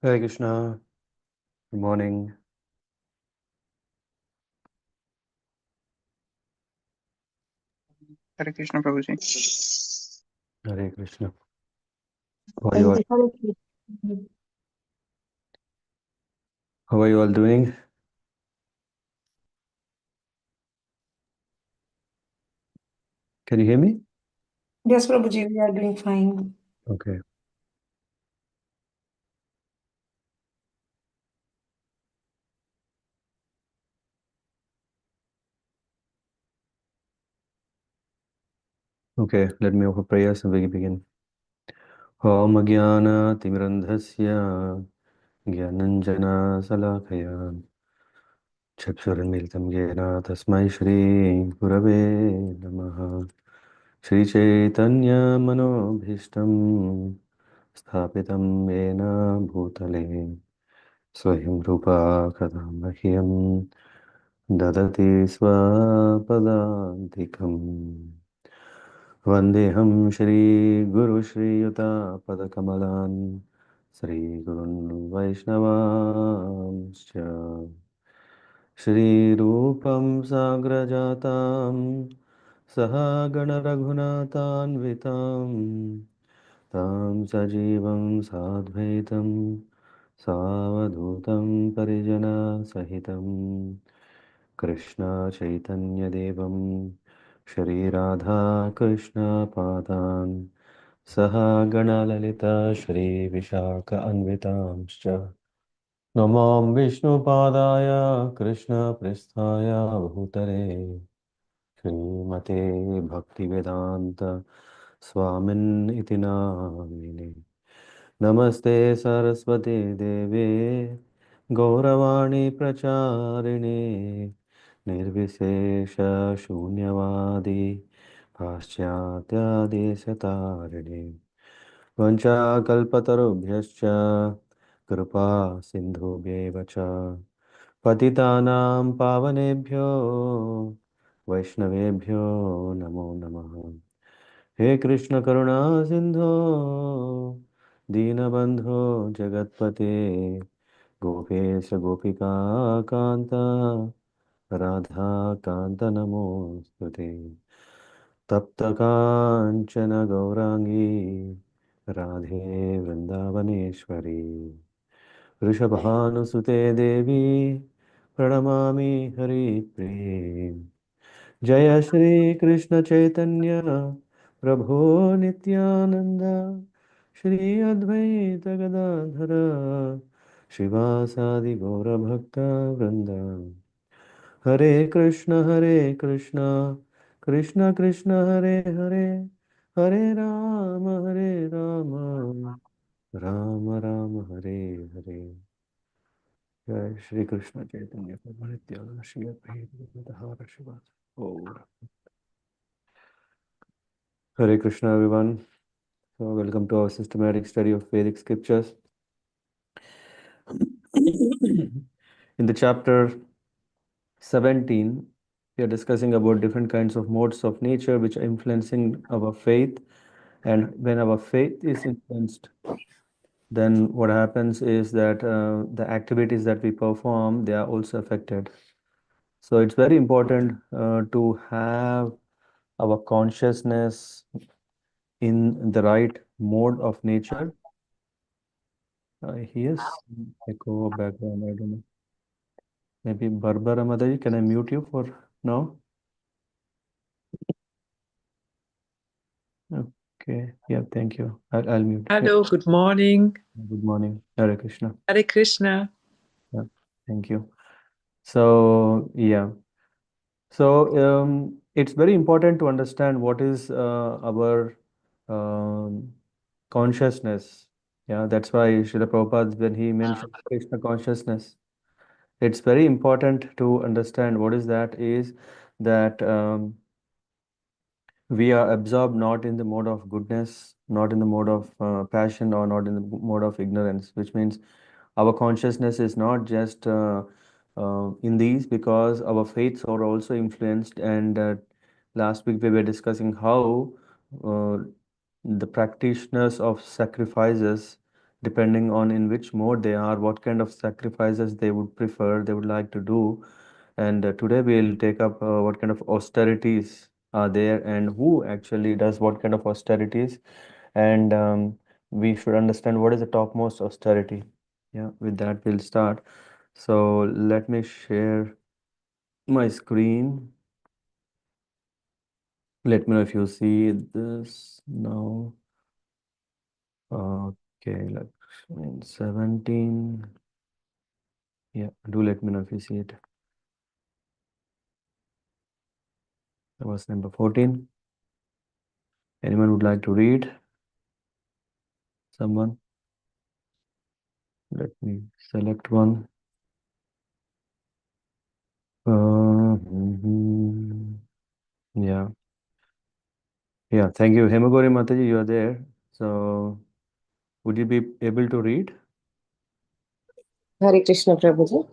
Hare Krishna. Good morning. Hare Krishna, Prabhuji. Hare Krishna. How are you all? How are you all doing? Can you hear me? Yes, Prabhuji, we are doing fine. Okay. Okay, let me offer prayers and we begin. Om Jnana Timirandhasya Jnananjana Salakaya Chakshurunmilitam Yena Tasmai Shri Gurave Namaha Shri Chaitanya Manobhishtam Sthapitam Yena Bhutale Swayam Rupa Kadam Dadati Swapadantikam Vandeham Shri Guru Shri Yuta Padakamalan Shri Gurun Vaishnavamscha Shri Rupam Sagrajatam Saha Gana Raghunatan Vitam Tam Sajivam Sadvaitam Savadutam Parijana Sahitam Krishna Chaitanya Devam Shri Radha Krishna Padan Saha Gana Lalita Shri Vishaka Anvitamscha Namam Vishnu Padaya Krishna Pristaya Bhutare Srimate Bhaktivedanta Swamin iti namine Namaste Saraswati Deve Gauravani Pracharine Nirvisesha Shunyavadi Paschatya Deshatarine Vancha Kalpatarubhyascha Kripa Sindhubhyeva cha Patitanam Pavanebhyo Vaishnavebhyo Namo Namaha He Krishna Karuna Sindho Dinabandho Jagatpate Gopesha Gopika Kanta Radha Kanta Namostute Tapta Kanchana Gaurangi Radhe Vrindavaneshwari Rishabhanusute Devi Pranamami Hari Prem Jaya Shri Krishna Chaitanya Prabhu Nityananda Shri Advaita Gadadhara Shivasadi Gaura Bhakta Vrinda Hare Krishna Krishna Krishna Hare Hare Hare Rama Rama Rama Hare Hare Jai Shri Krishna Chaitanya Prabhu Nityananda Shri Advaita Gadadhara Shivasadi Gaura Hare Krishna, everyone. So, welcome to our systematic study of Vedic scriptures. In the chapter 17, we are discussing about different kinds of modes of nature which are influencing our faith. And when our faith is influenced, then what happens is that the activities that we perform, they are also affected. So, it's very important to have our consciousness in the right mode of nature. Yes, echo background. I don't know. Maybe Barbara Madaji, can I mute you for now? Okay. Yeah, thank you. I'll mute. Hello, good morning. Good morning. Hare Krishna. Hare Krishna. Yeah, thank you. So, yeah. So, it's very important to understand what is our consciousness. Yeah, that's why Srila Prabhupada, when he mentioned Krishna consciousness, it's very important to understand what is that is that we are absorbed not in the mode of goodness, not in the mode of passion, or not in the mode of ignorance, which means our consciousness is not just in these, because our faiths are also influenced. And last week we were discussing how uh, the practitioners of sacrifices, depending on in which mode they are, what kind of sacrifices they would prefer, they would like to do. And today we'll take up what kind of austerities are there and who actually does what kind of austerities. And we should understand what is the topmost austerity. Yeah, with that we'll start. So let me share my screen. Let me know if you see this now. Okay, like 17. Yeah, do let me know if you see it. That was number 14. Anyone would like to read? Someone? Let me select one. Yeah. Yeah, thank you. Hemagori Mataji, you are there. So, would you be able to read? Hare Krishna Prabhuji.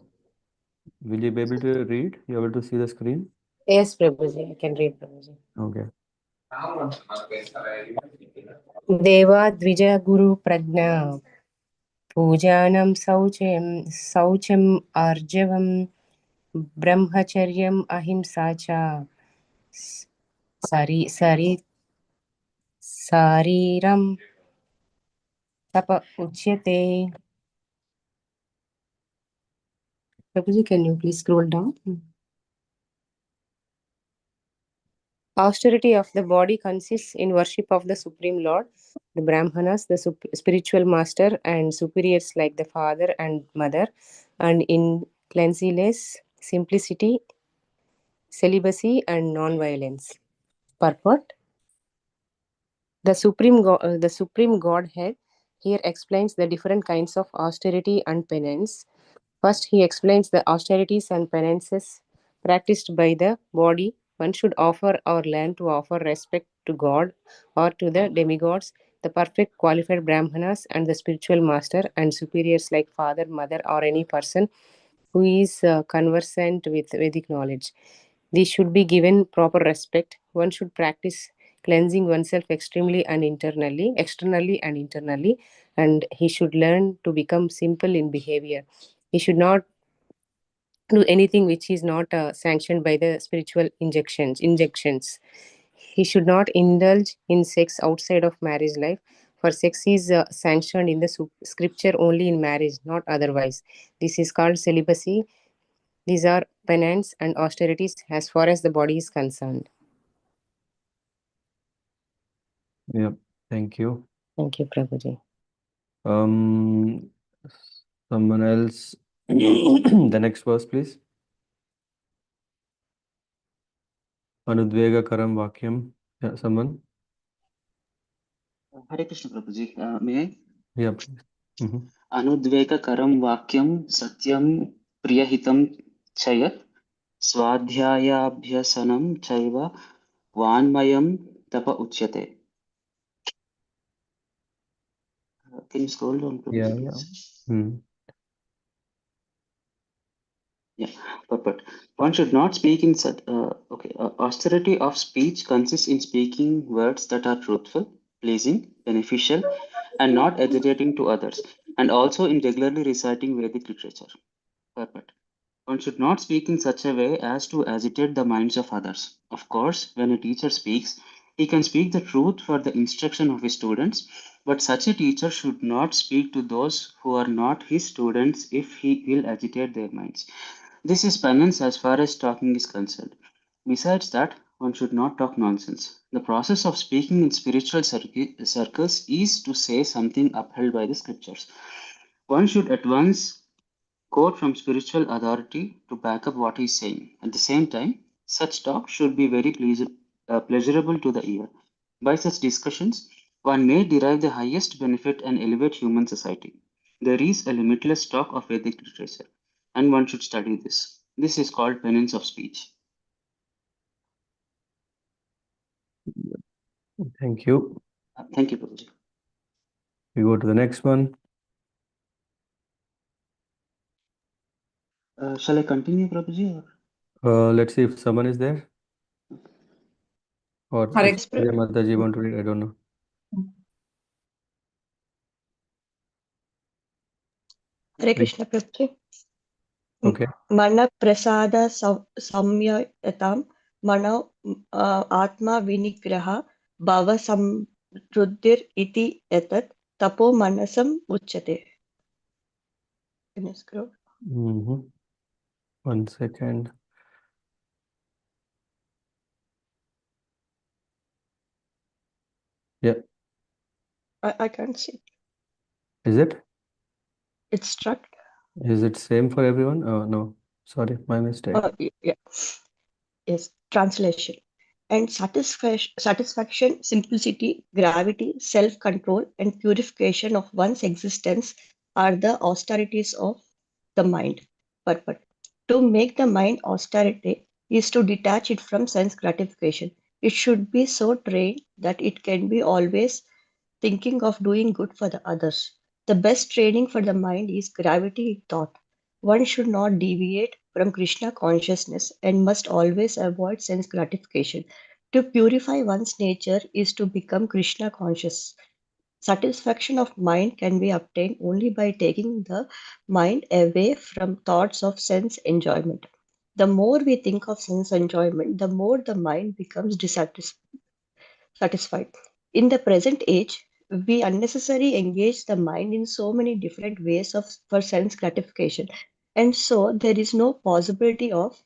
Will you be able to read? You able to see the screen? Yes, Prabhuji, I can read Prabhuji. Okay. Deva Dvija Guru Prajna Pujanam Saucham Arjavam Brahmacharyam Ahimsacha Sariram Tapa Uchyate. Prabhuji, can you please scroll down? Austerity of the body consists in worship of the Supreme Lord, the Brahmanas, the spiritual master, and superiors like the father and mother, and in cleanliness, simplicity, celibacy, and non-violence. Purport: the Supreme Godhead here explains the different kinds of austerity and penance. First, he explains the austerities and penances practiced by the body. One should offer or learn to offer respect to God or to the demigods, the perfect qualified Brahmanas, and the spiritual master and superiors like father, mother, or any person who is conversant with Vedic knowledge. These should be given proper respect. One should practice cleansing oneself externally and internally, and he should learn to become simple in behavior. He should not do anything which is not sanctioned by the spiritual injections. He should not indulge in sex outside of marriage life, for sex is sanctioned in the scripture only in marriage, not otherwise. This is called celibacy. These are penance and austerities as far as the body is concerned. Yeah, thank you. Thank you, Prabhuji. Um, Someone else. The next verse, please. Anudvega karam vakyam. Yeah, someone. Hare Krishna Prabhuji, may I? Yeah, please. Anudvekakaram vakyam satyam priyahitam chayat swadhyayabhyasanam chaiva vanmayam tapa uchyate. Can you scroll down, Yeah, Prabhuji, yeah. please? Yeah, but one should not speak in such. Austerity of speech consists in speaking words that are truthful, pleasing, beneficial, and not agitating to others, and also in regularly reciting Vedic literature. Purport: one should not speak in such a way as to agitate the minds of others. Of course, when a teacher speaks, he can speak the truth for the instruction of his students, but such a teacher should not speak to those who are not his students if he will agitate their minds. This is penance as far as talking is concerned. Besides that, one should not talk nonsense. The process of speaking in spiritual circles is to say something upheld by the scriptures. One should at once quote from spiritual authority to back up what he is saying. At the same time, such talk should be very pleasurable to the ear. By such discussions, one may derive the highest benefit and elevate human society. There is a limitless stock of Vedic literature, and one should study this. This is called penance of speech. Thank you. Thank you, Prabhuji. We go to the next one. Shall I continue, Prabhuji? Let's see if someone is there. Or Hare if Mataji want to read, I don't know. Hare Please. Krishna Prabhuji. Okay. Mana prasada samyatam mano atma vinigraha bhava samruddhir iti etat tapo manasam uchyate. Can you scroll? Mm-hmm. 1 second. Yeah. I can't see. Is it? It's struck. Is it same for everyone? Oh, no. Sorry, my mistake. Yeah. Yes. Translation. And satisfaction, simplicity, gravity, self control, and purification of one's existence are the austerities of the mind. Purport. To make the mind austerity is to detach it from sense gratification. It should be so trained that it can be always thinking of doing good for the others. The best training for the mind is gravity thought. One should not deviate from Krishna consciousness and must always avoid sense gratification. To purify one's nature is to become Krishna conscious. Satisfaction of mind can be obtained only by taking the mind away from thoughts of sense enjoyment. The more we think of sense enjoyment, the more the mind becomes dissatisfied. In the present age, we unnecessarily engage the mind in so many different ways for sense gratification, and so there is no possibility of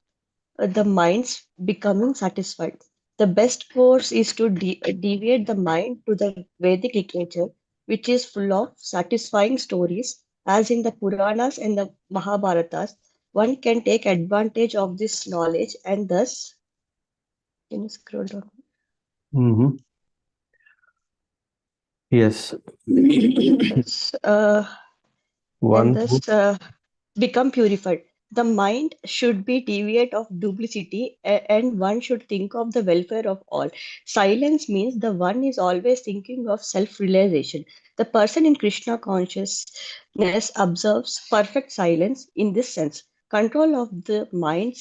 the mind's becoming satisfied. The best course is to deviate the mind to the Vedic literature, which is full of satisfying stories, as in the Puranas and the Mahabharatas. One can take advantage of this knowledge and thus, can you scroll down? Mm-hmm. Yes. Thus, and One, two. thus become purified. The mind should be deviate of duplicity and one should think of the welfare of all. Silence means the one is always thinking of self realization. The person in Krishna consciousness observes perfect silence in this sense. Control of the mind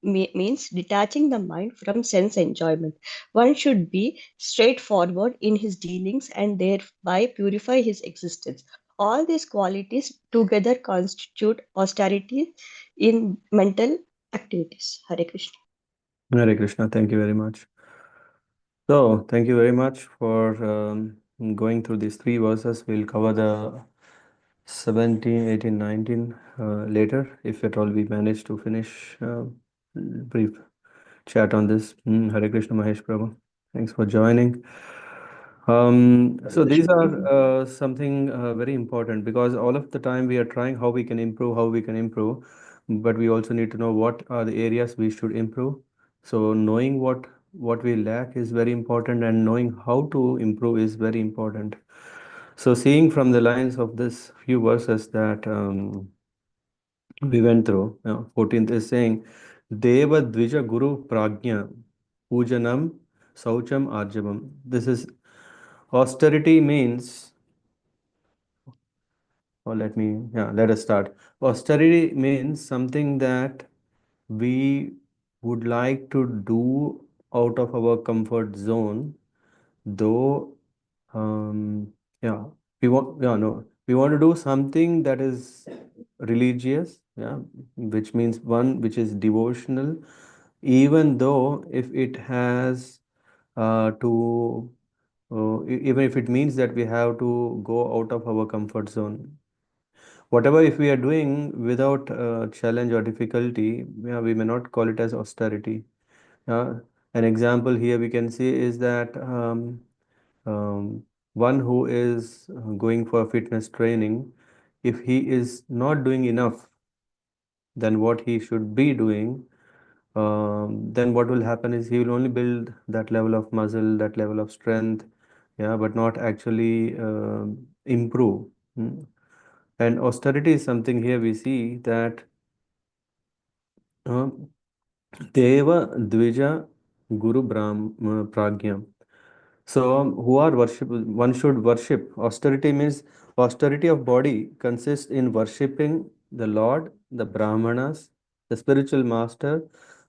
means detaching the mind from sense enjoyment. One should be straightforward in his dealings and thereby purify his existence. All these qualities together constitute austerity in mental activities. Hare Krishna. Hare Krishna, thank you very much. So, thank you very much for going through these three verses. We'll cover the 17, 18, 19 later, if at all we manage to finish brief chat on this. Hare Krishna Mahesh Prabhu. Thanks for joining. So these are something very important because all of the time we are trying how we can improve, but we also need to know what are the areas we should improve. So knowing what we lack is very important, and knowing how to improve is very important. So seeing from the lines of this few verses that we went through, 14th is saying, Deva Dvija Guru Prajna Pujanam Saucham Arjavam. This is austerity means, or let us start. Austerity means something that we would like to do out of our comfort zone, though, yeah, we want to do something that is religious, which means one which is devotional, even though if it has to even if it means that we have to go out of our comfort zone. Whatever if we are doing without challenge or difficulty, we may not call it as austerity. An example here we can see is that one who is going for fitness training, if he is not doing enough than what he should be doing, then what will happen is he will only build that level of muscle, that level of strength, but not actually improve. Mm. And austerity is something here we see that uh, Deva Dvija Guru Pragya. So, who are worship? One should worship. Austerity means austerity of body consists in worshipping the Lord, the Brahmanas, the spiritual master,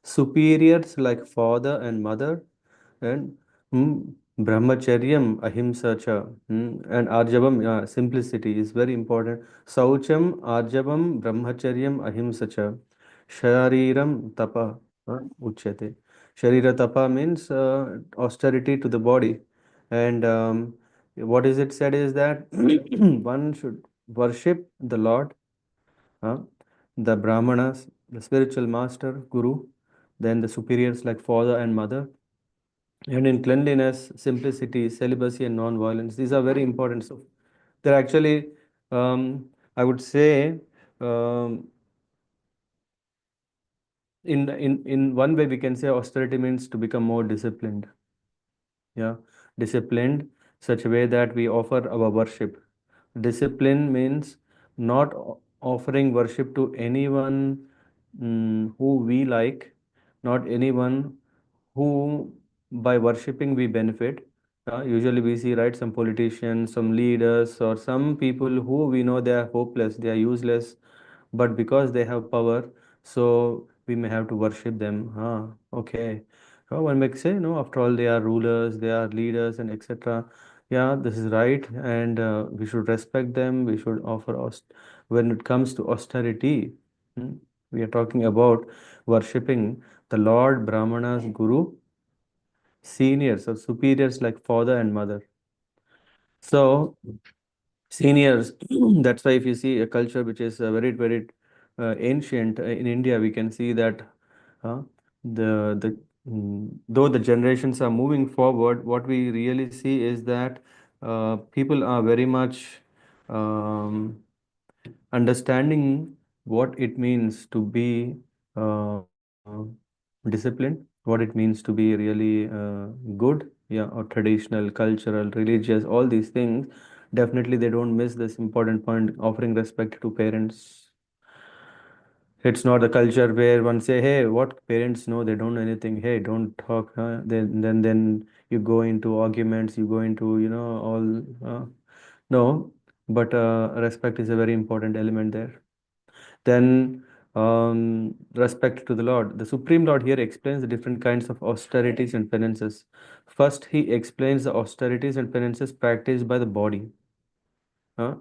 superiors like father and mother, and Brahmacharyam ahimsa cha. And arjavam, simplicity is very important. Saucham, arjavam, brahmacharyam ahimsa cha. Shariram tapa uchyate. Sharira tapa means austerity to the body. And what is it said is that one should worship the Lord, uh, the Brahmanas, the spiritual master, Guru, then the superiors like father and mother, and in cleanliness, simplicity, celibacy, and non-violence. These are very important. So they're actually, I would say, um, in one way we can say austerity means to become more disciplined. Yeah, disciplined such a way that we offer our worship. Discipline means not offering worship to anyone who we like, not anyone who by worshipping we benefit. Usually we see, right, some politicians, some leaders, or some people who we know they are hopeless, they are useless, but because they have power, so we may have to worship them. Okay. One may say, no, after all, they are rulers, they are leaders, and etc. Yeah, this is right, and we should respect them. We should offer when it comes to austerity. hmm, we are talking about worshipping the Lord, Brahmanas, Guru, seniors or superiors like father and mother. So seniors, that's why if you see a culture which is very ancient in India, we can see that uh, the though the generations are moving forward, what we really see is that people are very much um, understanding what it means to be uh, disciplined, what it means to be really good, yeah, or traditional, cultural, religious, all these things. Definitely, they don't miss this important point, offering respect to parents. It's not a culture where one say, "Hey, what parents know? They don't know anything. Hey, don't talk." Then you go into arguments. You go into all. No, but respect is a very important element there. Then respect to the Lord. The Supreme Lord here explains the different kinds of austerities and penances. First, he explains the austerities and penances practiced by the body. Huh?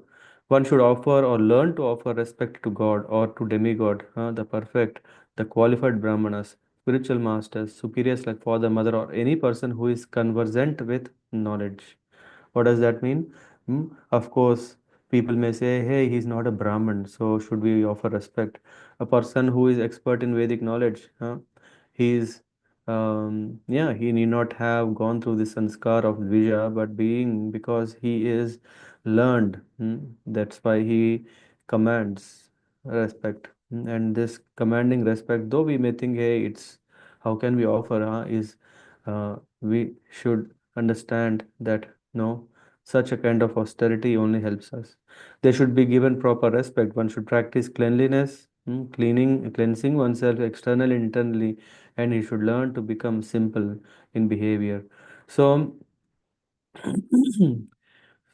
One should offer or learn to offer respect to God or to demigod, the perfect, the qualified brahmanas, spiritual masters, superiors like father, mother, or any person who is conversant with knowledge. What does that mean? Of course, people may say, hey, he's not a Brahmin, so should we offer respect? A person who is expert in Vedic knowledge, he's, yeah, he need not have gone through the sanskar of Dvija, but because he is learned, that's why he commands respect. And this commanding respect, though we may think, hey, it's how can we offer, is we should understand that no, such a kind of austerity only helps us. They should be given proper respect. One should practice cleanliness, cleansing oneself externally, internally, and he should learn to become simple in behavior. So,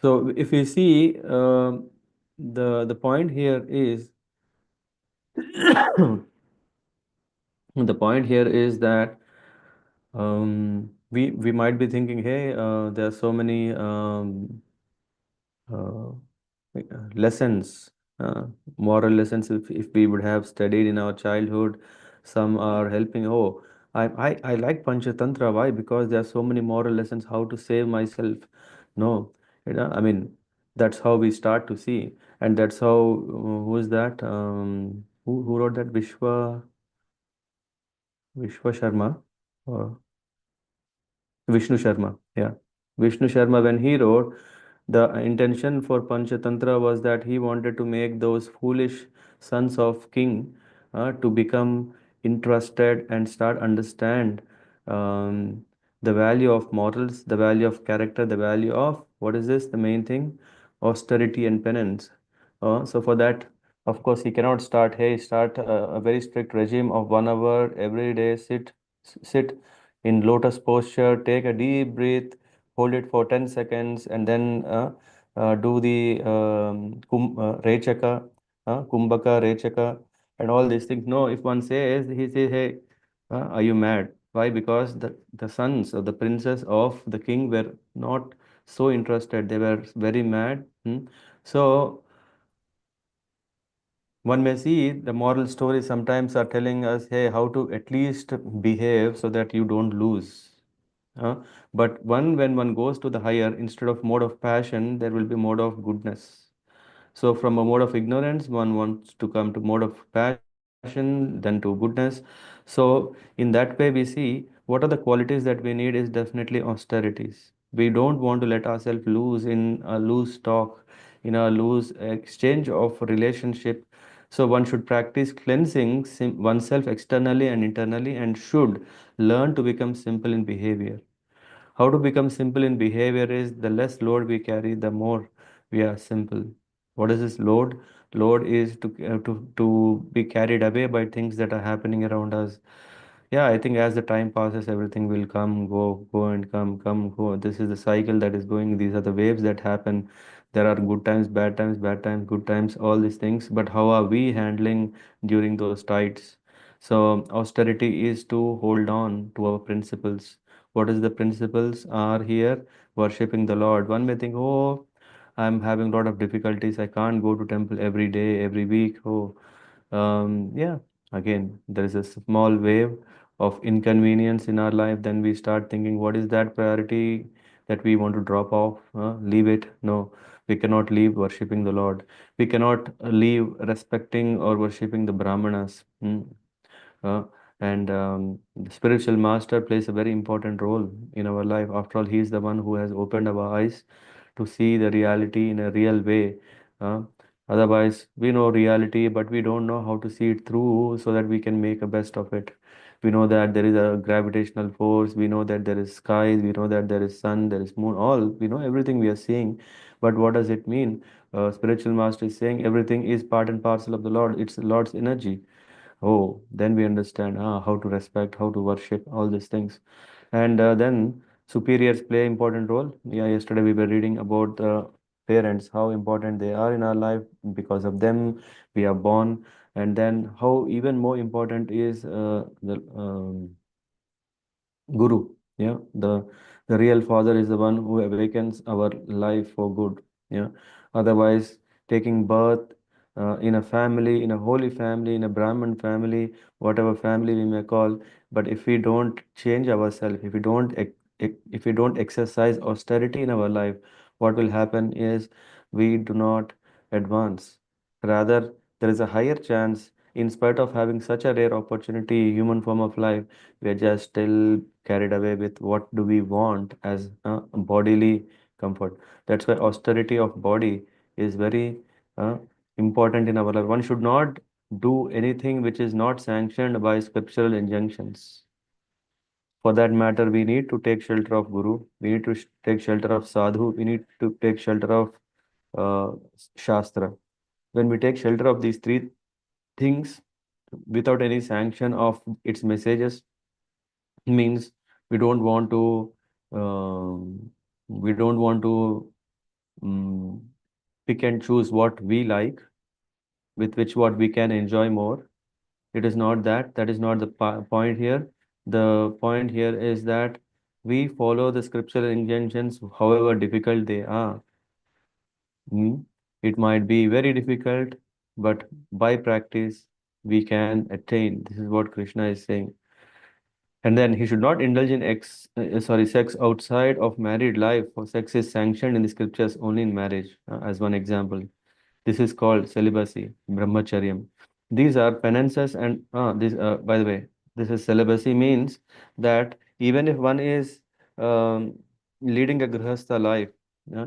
so if you see, the point here is the point here is that we might be thinking, hey, there are so many uh, lessons, moral lessons, if we would have studied in our childhood. Some are helping. Oh, I like Panchatantra. Why? Because there are so many moral lessons how to save myself. No, I mean, that's how we start to see. And that's how, who is that? Who wrote that? Vishwa Sharma? Or Vishnu Sharma. Yeah. Vishnu Sharma, when he wrote, the intention for Panchatantra was that he wanted to make those foolish sons of king to become interested and start understand um, the value of morals, the value of character, the value of what is this? The main thing, austerity and penance. So for that, of course, he cannot start. Hey, start a very strict regime of 1 hour every day. Sit in lotus posture. Take a deep breath, hold it for 10 seconds, and then do the rechaka, kumbhaka, rechaka, and all these things. No, if one says, he says, hey, are you mad? Why? Because the sons or the princes of the king were not so interested. They were very mad. So one may see the moral stories sometimes are telling us, hey, how to at least behave so that you don't lose. Uh, but when one goes to the higher, instead of mode of passion, there will be mode of goodness. So from a mode of ignorance, one wants to come to mode of passion, then to goodness. So in that way, we see what are the qualities that we need is definitely austerities. We don't want to let ourselves lose in a loose talk, in a loose exchange of relationship. So one should practice cleansing oneself externally and internally, and should learn to become simple in behavior. How to become simple in behavior is the less load we carry, the more we are simple. What is this load? Load is to be carried away by things that are happening around us. Yeah, I think as the time passes, everything will come, go, go and come, come, go. This is the cycle that is going. These are the waves that happen. There are good times, bad times, good times, all these things. But how are we handling during those tides? So austerity is to hold on to our principles. What is the principles are here? Worshipping the Lord. One may think, oh, I'm having a lot of difficulties. I can't go to temple every day, every week. Oh, yeah. Again, there is a small wave of inconvenience in our life. Then we start thinking, what is that priority that we want to drop off? Leave it. No, we cannot leave worshipping the Lord. We cannot leave respecting or worshipping the Brahmanas. Uh, and the spiritual master plays a very important role in our life. After all, he is the one who has opened our eyes to see the reality in a real way. Uh, Otherwise, we know reality, but we don't know how to see it through so that we can make a best of it. We know that there is a gravitational force. We know that there is skies. We know that there is sun, there is moon. All we know everything we are seeing. But what does it mean? Spiritual master is saying everything is part and parcel of the Lord. It's the Lord's energy. Oh, then we understand how to respect, how to worship, all these things. And then superiors play important role. Yeah, yesterday we were reading about the parents, how important they are in our life. Because of them, we are born. And then how even more important is the Guru. Yeah, the real father is the one who awakens our life for good. Yeah, otherwise taking birth in a family, in a holy family, in a Brahmin family, whatever family we may call, but if we don't change ourselves, if we don't exercise austerity in our life, what will happen is we do not advance. Rather, there is a higher chance, in spite of having such a rare opportunity, human form of life, we are just still carried away with what do we want as bodily comfort. That's why austerity of body is very uh, important in our life. One should not do anything which is not sanctioned by scriptural injunctions. For that matter, we need to take shelter of Guru, we need to take shelter of Sadhu, we need to take shelter of uh, Shastra. When we take shelter of these three things without any sanction of its messages, means we don't want to we don't want to um, pick and choose what we like, with which what we can enjoy more. It is not that. That is not the point here. The point here is that we follow the scriptural injunctions, however difficult they are. Mm. It might be very difficult, but by practice we can attain. This is what Krishna is saying. And then he should not indulge in sex outside of married life, for sex is sanctioned in the scriptures only in marriage, as one example. This is called celibacy, brahmacharyam. These are penances, and by the way, this is celibacy means that even if one is um, leading a grihastha life,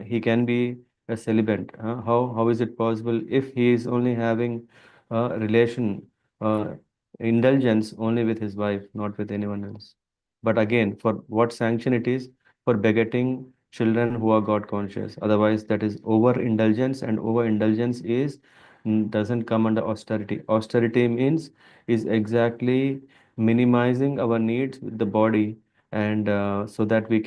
he can be a celibate. How is it possible if he is only having relation, uh, indulgence only with his wife, not with anyone else? But again, for what sanction it is? For begetting children who are God conscious. Otherwise, that is overindulgence, and overindulgence is doesn't come under austerity. Austerity means is exactly minimizing our needs with the body, and so that be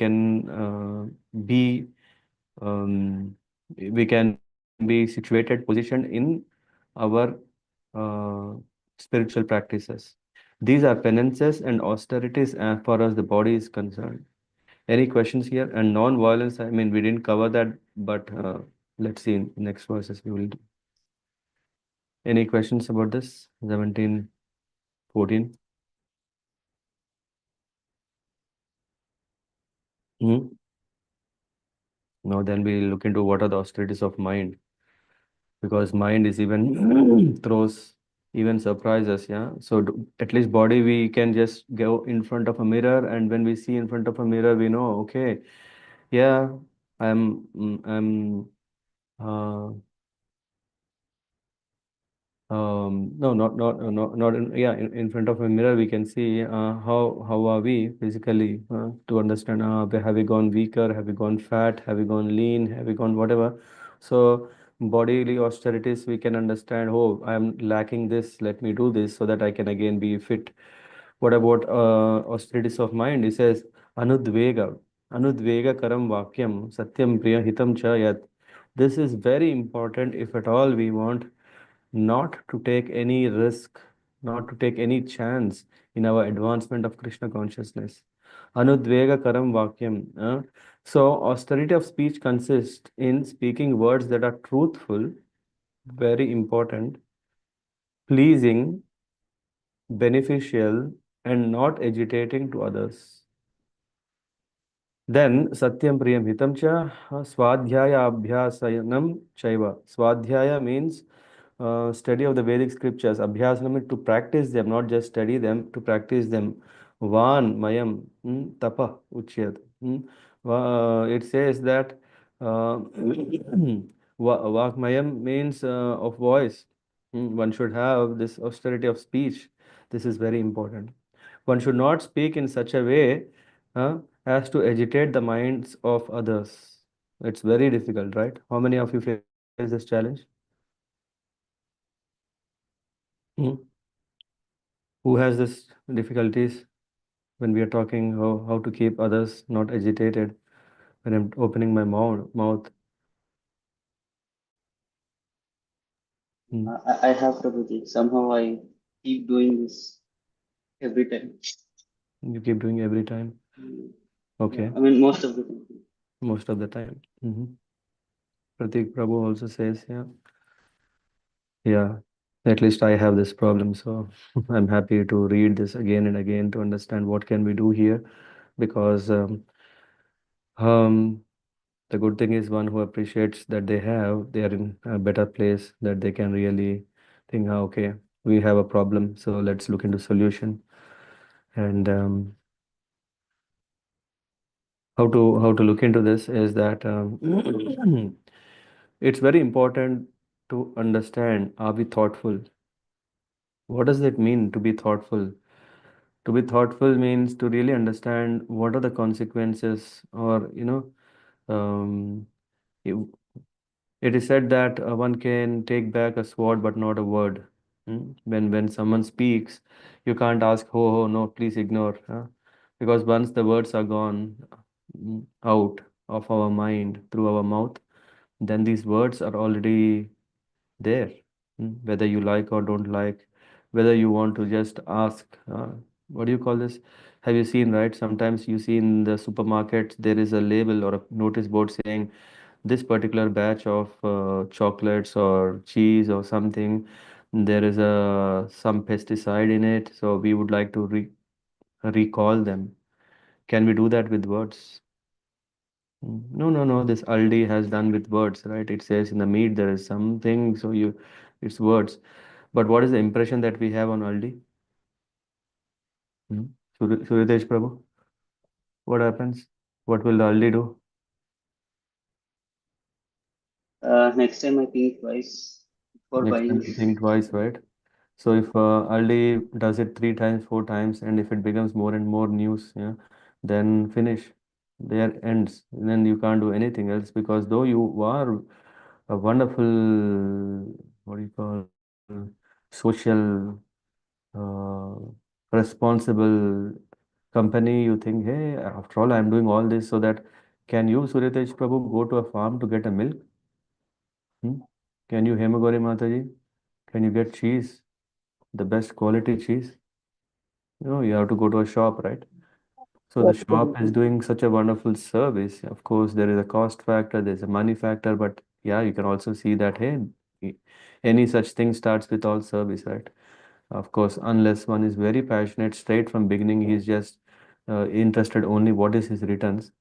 we can be situated, positioned in our uh, spiritual practices. These are penances and austerities as far as the body is concerned. Any questions here? And non-violence, I mean, we didn't cover that, but let's see in next verses we will do. Any questions about this? 17, 14. Hmm? Now then we look into what are the austerities of mind, because mind is even throws even surprises, yeah. So at least body we can just go in front of a mirror, and when we see in front of a mirror, we know, okay, yeah, I'm uh, no, not in, yeah, in front of a mirror, we can see how are we physically to understand have we gone weaker, have we gone fat, have we gone lean, have we gone whatever. So bodily austerities, we can understand, oh, I'm lacking this, let me do this so that I can again be fit. What about austerities of mind? It says anudvega, anudvega karam vakyam satyam priya hitam cha yat. This is very important if at all we want not to take any risk, not to take any chance in our advancement of Krishna consciousness. Anudvega karam vakyam. So, austerity of speech consists in speaking words that are truthful, very important, pleasing, beneficial, and not agitating to others. Then Satyam Priyam Hitam cha Swadhyaya Abhyasayanam Chaiva. Swadhyaya means study of the Vedic scriptures. Abhyasanam means to practice them, not just study them, to practice them. Van Mayam Tapa Uchyat. It says that Vakmayam means of voice. One should have this austerity of speech. This is very important. One should not speak in such a way as to agitate the minds of others. It's very difficult, right? How many of you face this challenge? Hmm? Who has this difficulties when we are talking how to keep others not agitated when I'm opening my mouth? Hmm. I have Prabhuji. Somehow I keep doing this every time. You keep doing every time. Yeah, Okay, I mean, most of the time. most of the time. Pratik Prabhu also says, yeah, yeah. At least I have this problem, so I'm happy to read this again and again to understand what can we do here, because um, the good thing is one who appreciates that they are in a better place, that they can really think, okay, we have a problem, so let's look into solution. And how to look into this is that it's very important to understand, are we thoughtful? What does it mean to be thoughtful? To be thoughtful means to really understand what are the consequences, or um, you- it is said that one can take back a sword but not a word. When someone speaks, you can't ask, "Oh, oh no, please ignore," because once the words are gone out of our mind through our mouth, then these words are already there. Whether you like or don't like, whether you want to just ask, what do you call this? Have you seen, right? Sometimes you see in the supermarkets there is a label or a notice board saying this particular batch of chocolates or cheese or something, there is a some pesticide in it, so we would like to recall them. Can we do that with words? No, no, no. This Aldi has done with words, right? It says in the meat there is something, so it's words. But what is the impression that we have on Aldi? Hmm? Suryatej Prabhu, what happens? What will the Aldi do? Next time I think twice before Next time buying. you think twice, right? So if Aldi does it 3 times, 4 times, and if it becomes more and more news, yeah, then finish. There ends. And then you can't do anything else, because though you are a wonderful, what do you call, social, uh, responsible company, you think, hey, after all, I'm doing all this so that can you, Suryatej Prabhu, go to a farm to get a milk? Hmm? Can you, Hemagori Mataji? Can you get cheese, the best quality cheese? You have to go to a shop, right? So the Yes, shop Prabhuji. is doing such a wonderful service. Of course, there is a cost factor, there's a money factor, but yeah, you can also see that, hey, i- any such thing starts with all service, right? Of course, unless one is very passionate straight from beginning, he's just interested only what is his returns.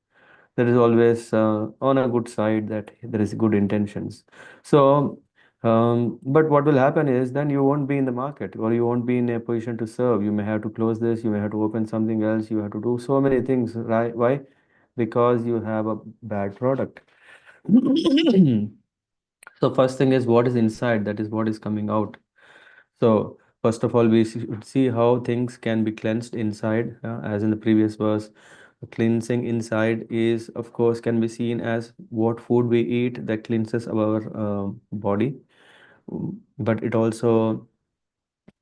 There is always on a good side that there is good intentions. So, but what will happen is then you won't be in the market or you won't be in a position to serve. You may have to close this, you may have to open something else, you have to do so many things, right? Why? Because you have a bad product. So first thing is what is inside, that is what is coming out. So first of all, we should see how things can be cleansed inside, as in the previous verse. Cleansing inside is, of course, can be seen as what food we eat that cleanses our body. But it also,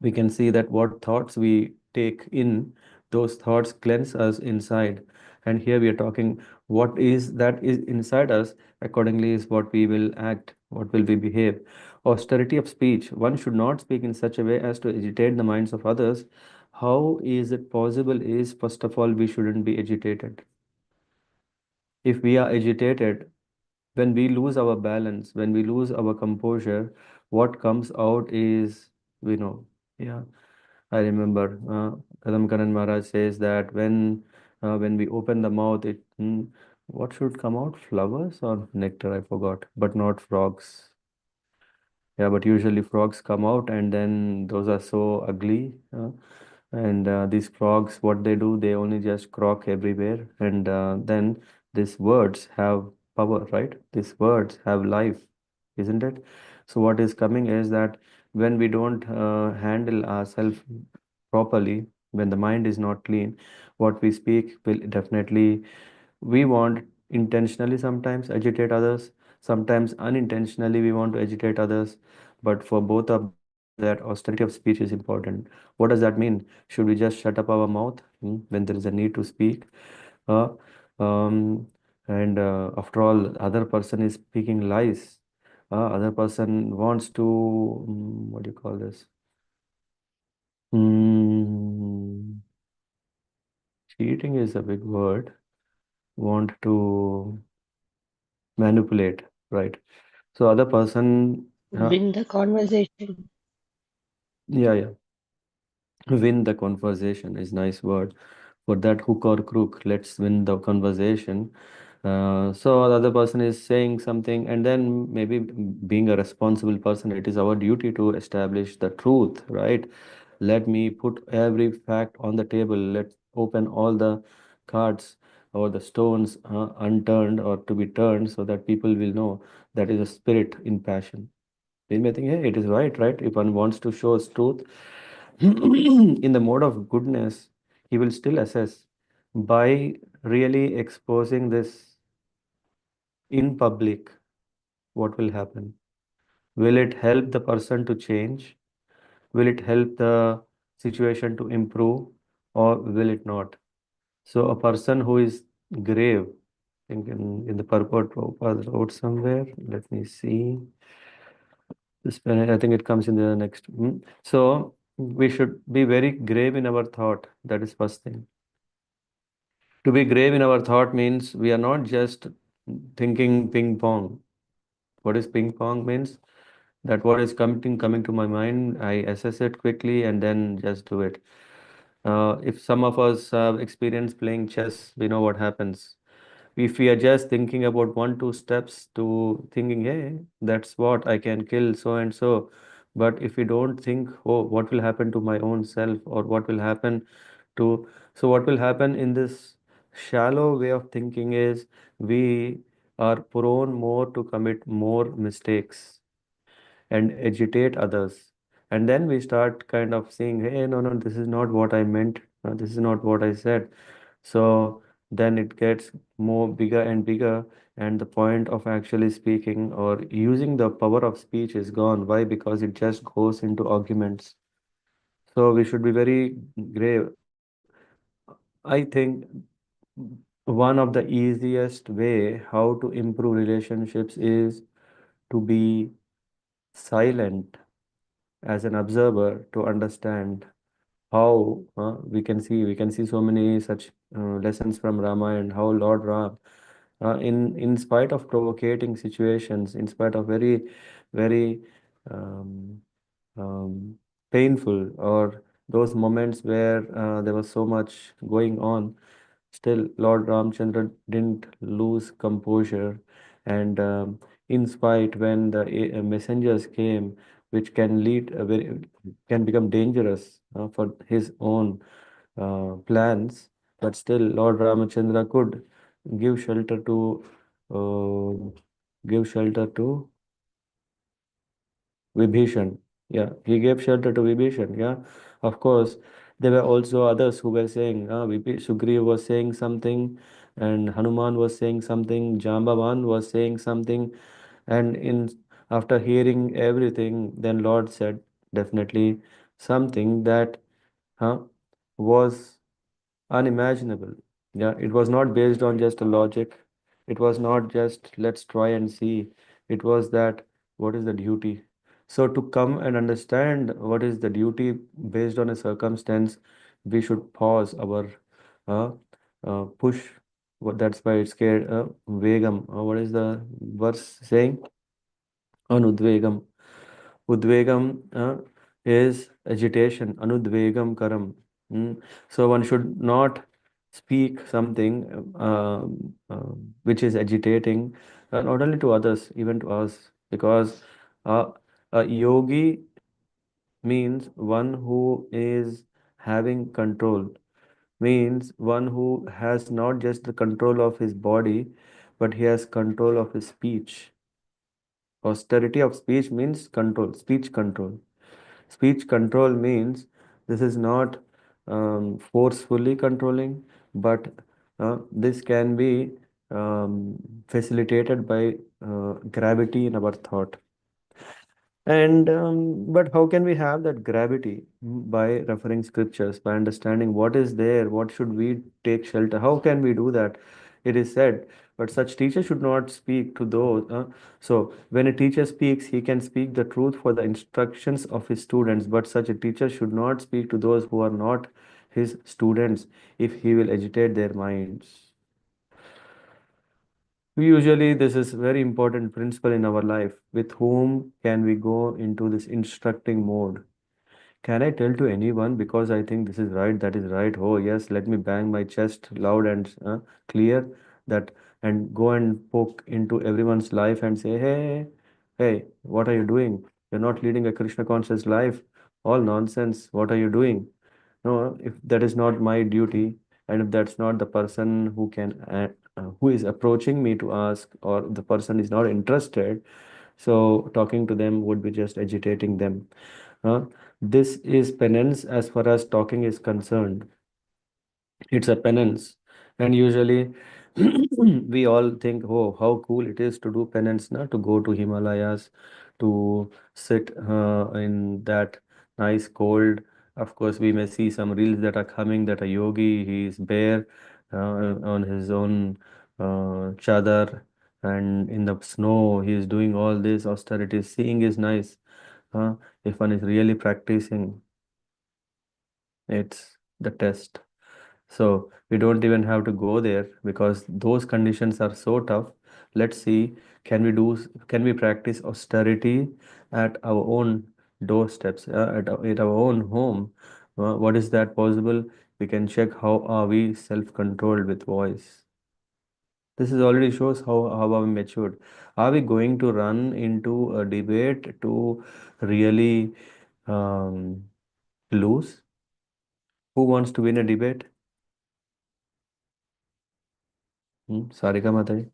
we can see that what thoughts we take in, those thoughts cleanse us inside. And here we are talking what is that is inside us, accordingly is what we will act, what will we behave. Austerity of speech. One should not speak in such a way as to agitate the minds of others. How is it possible? Is first of all, we shouldn't be agitated. If we are agitated, when we lose our balance, when we lose our composure, what comes out is, we know. Yeah, I remember Karan Maharaj says that when we open the mouth, what should come out? Flowers or nectar? I forgot, but not frogs. Yeah, but usually frogs come out, and then those are so ugly. And these frogs, what they do, they only just croak everywhere. And then these words have power, right? These words have life, isn't it? So what is coming is that when we don't handle ourselves properly, when the mind is not clean, what we speak will definitely, we want intentionally sometimes agitate others, sometimes unintentionally we want to agitate others. But for both of that, austerity of speech is important. What does that mean? Should we just shut up our mouth when there is a need to speak? Uh, um, and after all, other person is speaking lies. Other person wants to, what do you call this? Mm, cheating is a big word. Want to manipulate, right? So other person, Win the conversation. yeah, yeah, win the conversation is nice word. For that hook or crook, let's win the conversation. So the other person is saying something, and then maybe being a responsible person, it is our duty to establish the truth, right? Let me put every fact on the table. Let's open all the cards or the stones unturned or to be turned so that people will know that is a spirit in passion. They may think, hey, it is right, right? If one wants to show us truth in the mode of goodness, he will still assess by really exposing this in public. What will happen? Will it help the person to change? Will it help the situation to improve, or will it not? So, a person who is grave, I think in the purport Prabhupada wrote somewhere, let me see. This I think it comes in the next. So we should be very grave in our thought. That is first thing. To be grave in our thought means we are not just thinking ping pong. What is ping pong means? That what is coming to my mind, I assess it quickly and then just do it. If some of us have experience playing chess, we know what happens. If we are just thinking about one, two steps to thinking, hey, that's what I can kill so and so. But if we don't think, oh, what will happen to my own self or what will happen to, so what will happen in this shallow way of thinking is we are prone more to commit more mistakes and agitate others. And then we start kind of saying, hey, no, no, this is not what I meant. This is not what I said. So then it gets more bigger and bigger, and the point of actually speaking or using the power of speech is gone. Why? Because it just goes into arguments. So we should be very grave. I think one of the easiest way how to improve relationships is to be silent as an observer to understand how we can see so many such lessons from Ramayana, how Lord Ram, in spite of provocating situations, in spite of very um, um, painful, or those moments where there was so much going on, still Lord Ramchandra didn't lose composure. And in spite, when the messengers came, which can lead a very can become dangerous for his own plans, but still Lord Ramachandra could give shelter to give shelter to Vibhishan. Yeah, he gave shelter to Vibhishan. Yeah, of course, there were also others who were saying, Sugriv was saying something, and Hanuman was saying something, Jambavan was saying something, and in after hearing everything, then Lord said definitely something that was unimaginable. Yeah, it was not based on just a logic. It was not just let's try and see. It was that what is the duty? So to come and understand what is the duty based on a circumstance, we should pause our uh, push. That's why it's scared. Vegam. What is the verse saying? Anudvegam. Udvegam is agitation. Anudvegam karam. So one should not speak something which is agitating, not only to others, even to us, because uh, a yogi means one who is having control, means one who has not just the control of his body, but he has control of his speech. Austerity of speech means control, speech control. Speech control means this is not forcefully controlling, but this can be facilitated by gravity in our thought. And but how can we have that gravity? By referring scriptures, by understanding what is there, what should we take shelter? How can we do that? It is said, but such teacher should not speak to those. So when a teacher speaks, he can speak the truth for the instructions of his students, but such a teacher should not speak to those who are not his students if he will agitate their minds. Usually, this is very important principle in our life. With whom can we go into this instructing mode? Can I tell to anyone because I think this is right, that is right? Oh, yes, let me bang my chest loud and clear that, and go and poke into everyone's life and say, hey, hey, what are you doing? You're not leading a Krishna conscious life. All nonsense. What are you doing? No, if that is not my duty, and if that's not the person who is approaching me to ask, or the person is not interested, so talking to them would be just agitating them. This is penance as far as talking is concerned. It's a penance. And usually we all think, oh, how cool it is to do penance, na? To go to Himalayas, to sit in that nice cold. Of course, we may see some reels that are coming that a yogi, he is bare on his own chadar, and in the snow, he is doing all this austerity. Seeing is nice. If one is really practicing, it's the test. So we don't even have to go there because those conditions are so tough. Let's see, can we practice austerity at our own doorsteps, at our own home? What is that possible? We can check how are we self-controlled with voice. This is already shows how are we matured. Are we going to run into a debate to really um, lose? Who wants to win a debate? Sarika Mataji.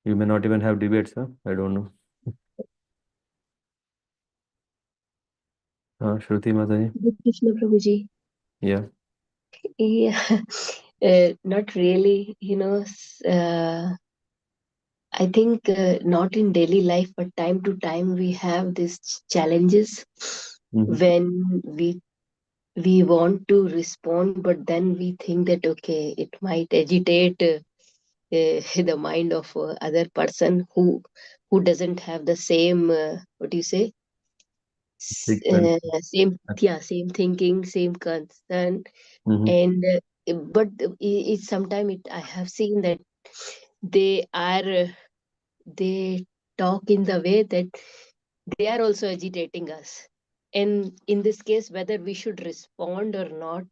You may not even have debates, huh? I don't know. Shruti Mataji. Hare Krishna Prabhuji. Yeah. Yeah, not really. I think not in daily life, but time to time we have these challenges Mm-hmm. when we want to respond, but then we think that okay, it might agitate the mind of other person who doesn't have the same what do you say Frequent. same thinking, same concern, Mm-hmm. and but it sometimes I have seen that they are they talk in the way that they are also agitating us, and in this case whether we should respond or not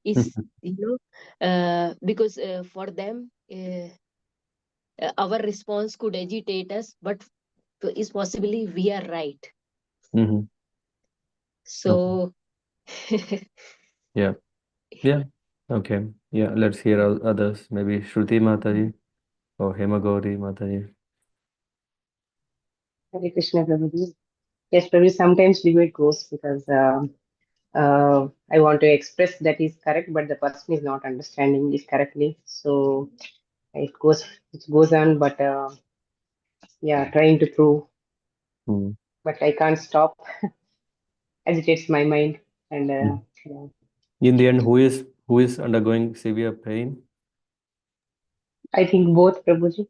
is, because for them our response could agitate us, but is possibly we are right. Mm-hmm. Okay. So Yeah. Yeah. Okay. Yeah. Let's hear others. Maybe Shruti Mataji or Hemagori Mataji. Hare Krishna, Prabhuji. Yes, Prabhuji, sometimes debate goes because I want to express that is correct, but the person is not understanding it correctly. So it goes on, but yeah, trying to prove, Mm. but I can't stop. Agitates my mind, and Mm. yeah. In the end, who is undergoing severe pain? I think both, Prabhuji.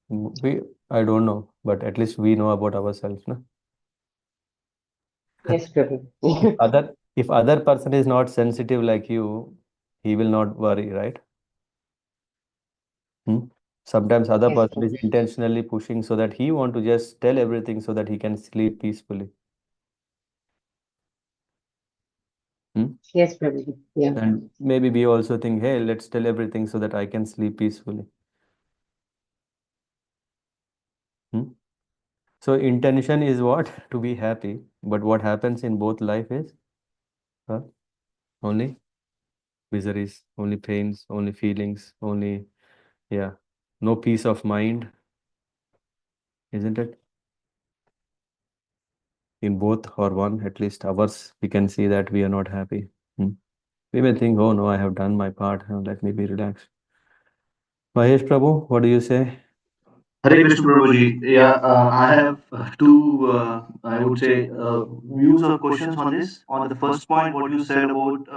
We I don't know, but at least we know about ourselves, no? Yes, If Prabhuji. other person is not sensitive like you, he will not worry, right? Hmm? Sometimes other Yes, person is Prabhuji. intentionally pushing so that he want to just tell everything so that he can sleep peacefully. Hmm? Yes, Prabhuji. Yeah. And maybe we also think, hey, let's tell everything so that I can sleep peacefully. Hmm? So intention is what? To be happy. But what happens in both life is uh, only miseries, only pains, only feelings, only, yeah, no peace of mind, isn't it? In both or one, at least ours, we can see that we are not happy. Hmm. We may think, oh no, I have done my part. Let me be relaxed. Mahesh Prabhu, what do you say? Hare Krishna Prabhuji. Yeah, I have two, I would say, views or questions on this. On the first point, what you said about,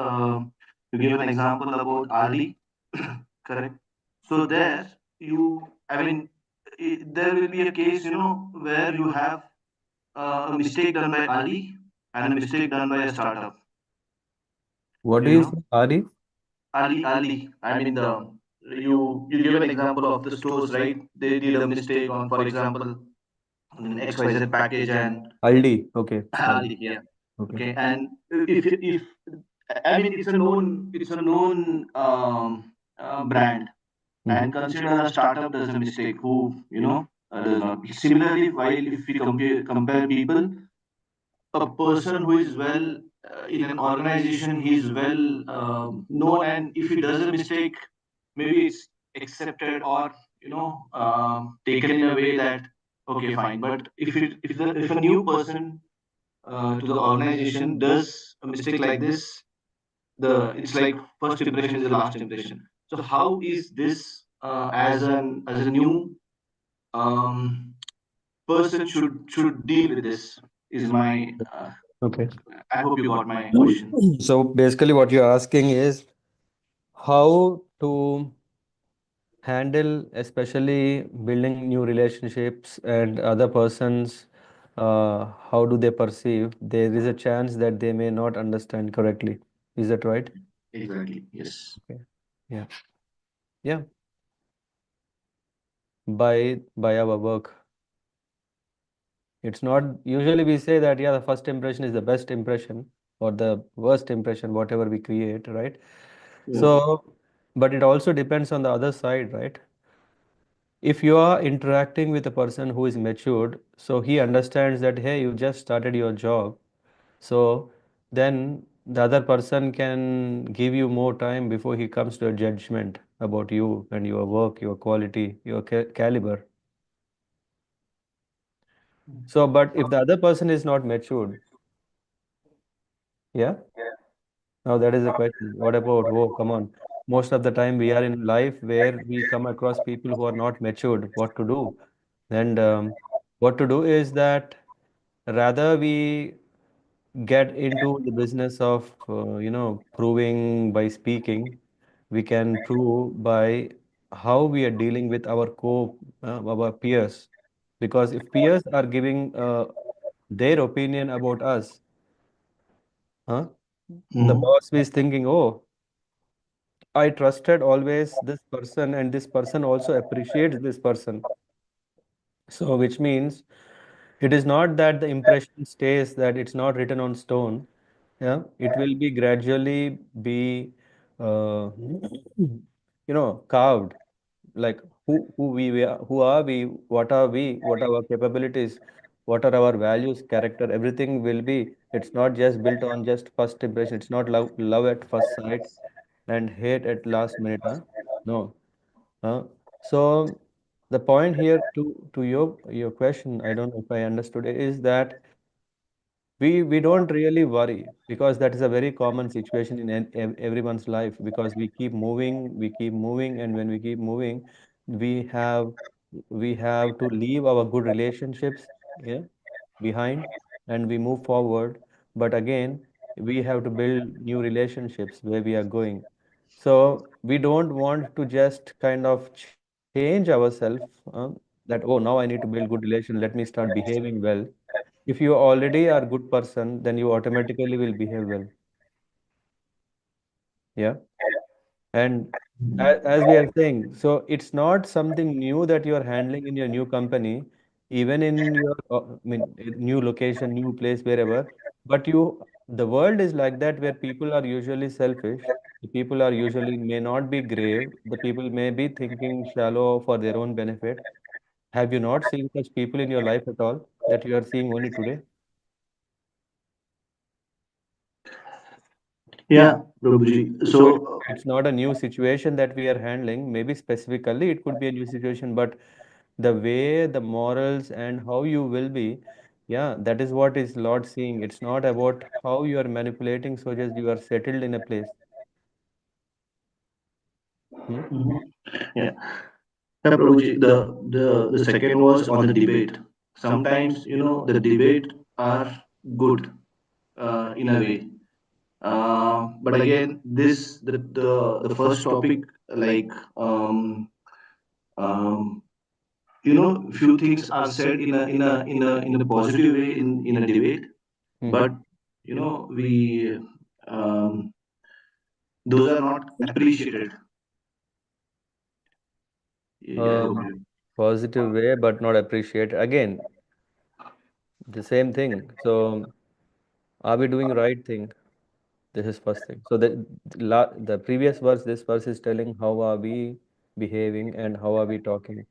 you gave an example about Ali, correct? So there, I mean, there will be a case, where you have a mistake done by Ali and a mistake done by a startup. What do You you know, say, Ari? Ali. I mean, you give an example of the stores, right? They did a mistake on, for example, XYZ package and Aldi. Okay. Aldi. Ali, yeah. Okay. Okay, and if I mean it's a known brand, Mhm. and consider a startup does a mistake who does not. Similarly, while if we compare people, a person who is well in an organization, he is well known, and if he does a mistake, maybe it's accepted or taken in a way that okay, fine. But if a new person to the organization does a mistake like this, the it's like first impression is the last impression. So how is this as a new um, person should deal with this is my Okay. I hope you got my question. So basically, what you're asking is how to handle, especially building new relationships and other persons, how do they perceive? There is a chance that they may not understand correctly. Is that right? Exactly, yes. Okay. Yeah. Yeah. By our work. It's not usually we say that, yeah, the first impression is the best impression or the worst impression, whatever we create, right? Yeah. So, but it also depends on the other side, right? If you are interacting with a person who is matured, so he understands that, hey, you just started your job. So then the other person can give you more time before he comes to a judgment about you and your work, your quality, your caliber. So, but if the other person is not matured, yeah, now that is the question. What about, oh, come on. Most of the time we are in life where we come across people who are not matured. What to do? And what to do is that rather we get into the business of, proving by speaking. We can prove by how we are dealing with our peers. Because if peers are giving their opinion about us, Huh? The Mhm. boss is thinking, oh, I trusted always this person, and this person also appreciates this person. So, which means it is not that the impression stays, that it's not written on stone. Yeah, it will be gradually be, carved. Like who are we, what are our capabilities, what are our values, character, everything will be. It's not just built on just first impression. It's not love at first sight and hate at last minute. Huh? No. So the point here to your question, I don't know if I understood it, is that we don't really worry, because that is a very common situation in everyone's life, because we keep moving, and when we keep moving, we have we have to leave our good relationships, yeah, behind, and we move forward. But again, we have to build new relationships where we are going. So we don't want to just kind of change ourselves, that, oh, now I need to build good relation, let me start behaving well. If you already are good person, then you automatically will behave well. Yeah. And as we are saying, so it's not something new that you are handling in your new company, even in your, new location, new place, wherever. But the world is like that, where people are usually selfish. The people are usually may not be grave. The people may be thinking shallow for their own benefit. Have you not seen such people in your life at all, that you are seeing only today? Yeah, Prabhuji. So So, it's not a new situation that we are handling. Maybe specifically it could be a new situation, but the way, the morals, and how you will be, yeah, that is what is Lord seeing. It's not about how you are manipulating, so just you are settled in a place. Hmm? mhm. Yeah, yeah, Prabhuji. The second was on the debate. Sometimes, the debate are good in a way. But again, the first topic, like, um, um, few things are said in a positive way in a debate, Hmm. but we um, those are not appreciated. Yeah, I hope Um, you. Positive way, but not appreciate. Again, the same thing. So, are we doing right thing? This is first thing. So the previous verse, this verse is telling how are we behaving and how are we talking.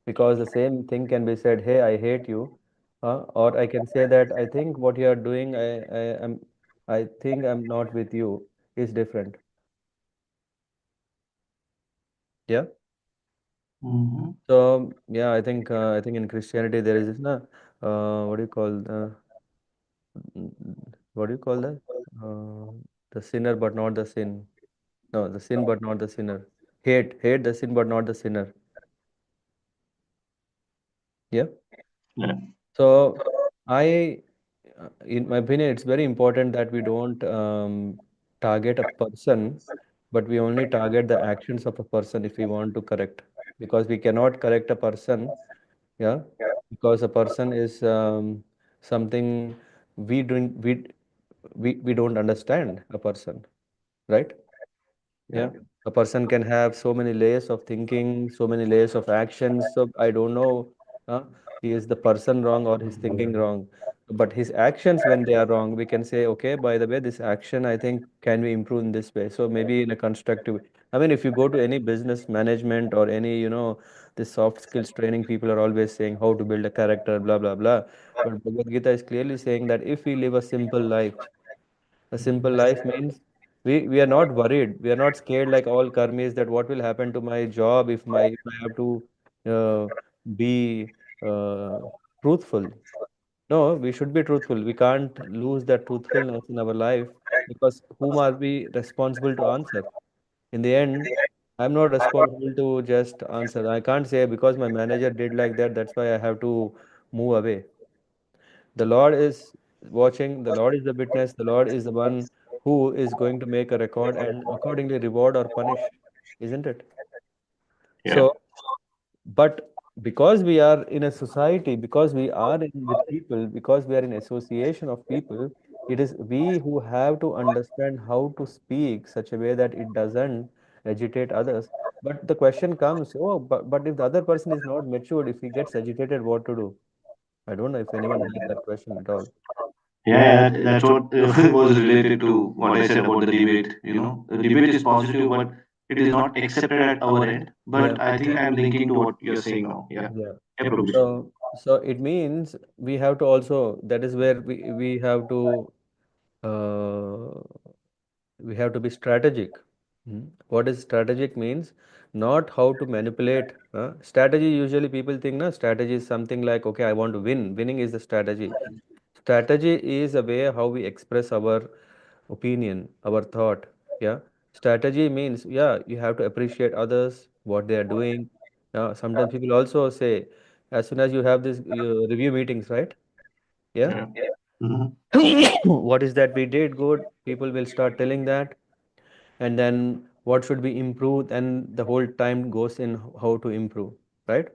Because the same thing can be said, hey, I hate you. Or I can say that I think what you are doing, I think I'm not with you, is different. Yeah. Mhm. So yeah, I think in Christianity there is this, what do you call, what do you call that? The sinner but not the sin. No, the sin but not the sinner. Hate the sin but not the sinner. Yeah. Yeah. So I, in my opinion, it's very important that we don't target a person, but we only target the actions of a person if we want to correct. Because we cannot correct a person, yeah, because a person is something we don't we don't understand a person, right? Yeah. Yeah, a person can have so many layers of thinking, so many layers of actions. So I don't know, uh, is the person wrong or his thinking wrong? But his actions, when they are wrong, we can say, okay, by the way, this action, I think, can we improve in this way? So maybe in a constructive. I mean, if you go to any business management or any, this soft skills training, people are always saying how to build a character, blah, blah, blah. But Bhagavad Gita is clearly saying that if we live a simple life, a simple life means we are not worried. We are not scared like all karmis, that what will happen to my job if I have to uh, be uh, truthful. No, we should be truthful. We can't lose that truthfulness in our life, because whom are we responsible to answer? In the end, I'm not responsible to just answer. I can't say because my manager did like that, that's why I have to move away. The Lord is watching, the Lord is the witness, the Lord is the one who is going to make a record and accordingly reward or punish, isn't it? Yeah. So, but because we are in a society, because we are with people, because we are in association of people, It is we who have to understand how to speak such a way that it doesn't agitate others. But the question comes, oh, but if the other person is not matured, if he gets agitated, what to do? I don't know if anyone has that question at all. Yeah, yeah, that's what was related to what I said about the debate. You know, the debate is positive, but it is not accepted at our end. Yeah, But I think I'm linking to what you're saying now. Yeah, yeah. yeah, Prabhuji. So it means we have to also, that is where we have to uh, we have to be strategic. What is strategic means? Not how to manipulate. Strategy, usually people think na strategy is something like, okay, I want to win. Winning is the strategy. Strategy is a way how we express our opinion, our thought. Yeah. Strategy means, yeah, you have to appreciate others, what they are doing. Sometimes people also say, as soon as you have this review meetings, right? Yeah. Yeah. Mhm. What is that we did good? People will start telling that, and then what should be improved, and the whole time goes in how to improve, right?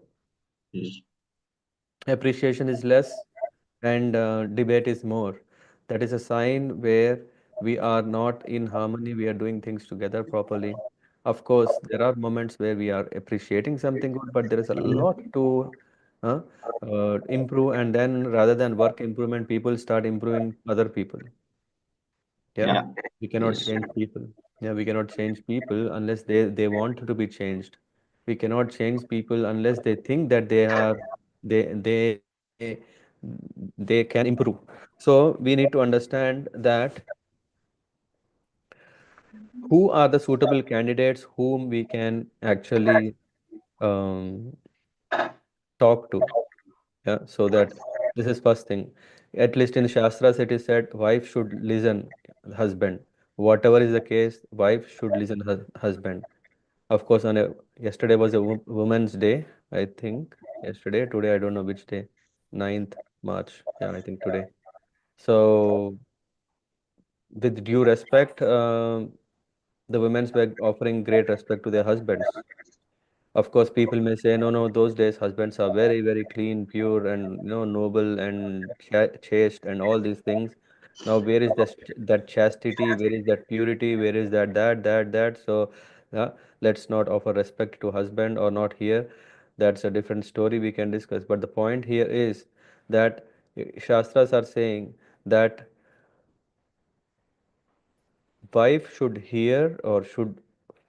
Yes. Appreciation is less, and debate is more. That is a sign where we are not in harmony, we are doing things together properly. Of course, there are moments where we are appreciating something good, but there is a lot to uh, improve, and then rather than work improvement, people start improving other people. Yeah, Yeah. we cannot Yes. change people. Yeah, we cannot change people unless they want to be changed. We cannot change people unless they think that they they can improve. So we need to understand that who are the suitable candidates whom we can actually um, talk to. Yeah, so that this is first thing. At least in Shastras, it is said wife should listen husband. Whatever is the case, wife should listen husband. Of course, yesterday was a Women's Day, I think. Yesterday, today, I don't know which day. 9th March. Yeah, I think today. So, with due respect, the women's were offering great respect to their husbands. Of course, people may say, no, no, those days husbands are very, very clean, pure, and noble and chaste, and all these things. Now, where is that chastity? Where is that purity? Where is that? So, uh, let's not offer respect to husband or not here. That's a different story we can discuss. But the point here is that Shastras are saying that wife should hear or should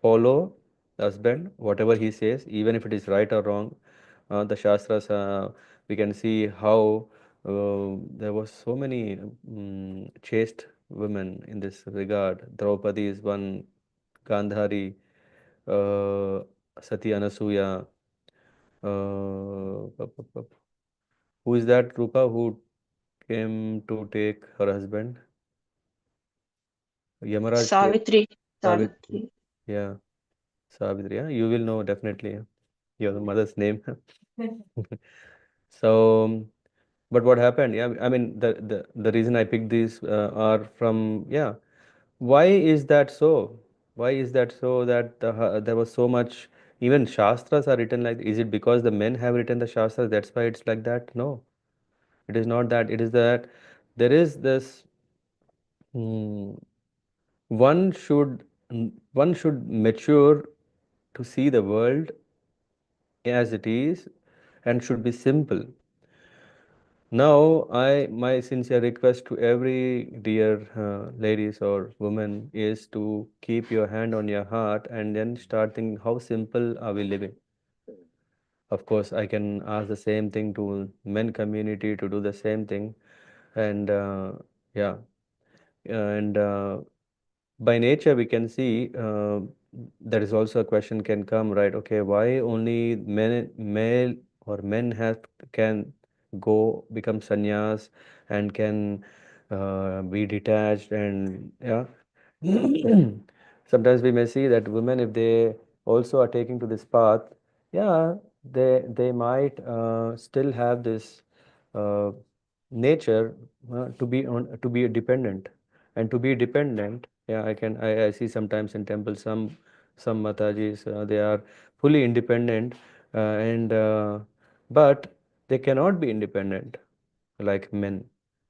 follow husband whatever he says, even if it is right or wrong. The Shastras, we can see how there was so many chaste women in this regard. Draupadi is one, Gandhari, uh, Sati Anasuya. Who is that, Rupa, who came to take her husband? Yamaraj came. Savitri, Savitri. Savitri. Yeah, Savitri. Yeah, you will know definitely your mother's name. So, but what happened? Yeah, I mean, the reason I picked these are from, yeah. Why is that so? Why is that so that there was so much, even Shastras are written like, is it because the men have written the Shastras? That's why it's like that? No, it is not that. It is that there is this, hmm, one should, one should mature to see the world as it is and should be simple. Now, my sincere request to every dear ladies or women is to keep your hand on your heart and then start thinking how simple are we living. Of course, I can ask the same thing to men community to do the same thing, and yeah, and by nature we can see there is also a question can come, right? Okay, why only male or men have can go become sannyas and can be detached, and yeah. Sometimes we may see that women, if they also are taking to this path, yeah, they might still have this uh, nature to be dependent, and to be dependent. Yeah, I see sometimes in temple some matajis, they are fully independent, and but they cannot be independent like men.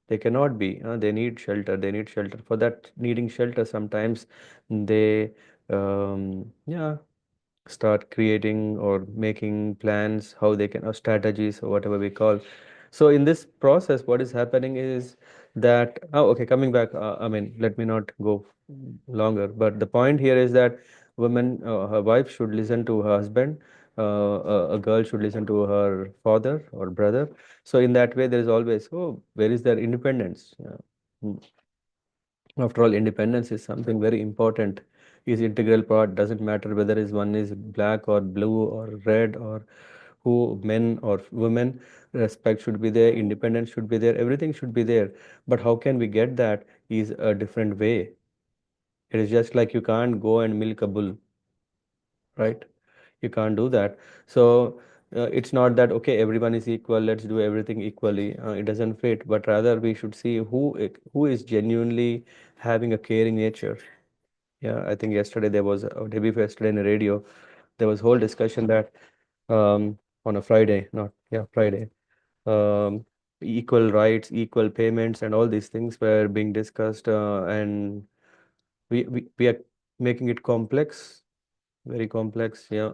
They cannot be. They need shelter. They need shelter. For that needing shelter, sometimes they, yeah, start creating or making plans how they can, or strategies or whatever we call. So in this process, what is happening is that, oh, okay, coming back, I mean, let me not go longer, but the point here is that woman, her wife should listen to her husband, a girl should listen to her father or brother. So in that way, there is always, oh, where is their independence? Yeah. Mm. After all, independence is something very important, is integral part. Doesn't matter whether is one is black or blue or red or who, men or women. Respect should be there, independence should be there, everything should be there. But how can we get that is a different way. It is just like you can't go and milk a bull, right? You can't do that. So it's not that okay, everyone is equal, let's do everything equally. It doesn't fit, but rather we should see who is genuinely having a caring nature. Yeah, I think yesterday there was, or day before yesterday in the radio, there was whole discussion that on a Friday, not, yeah, Friday, um, equal rights, equal payments, and all these things were being discussed, and we are making it complex, very complex. Yeah.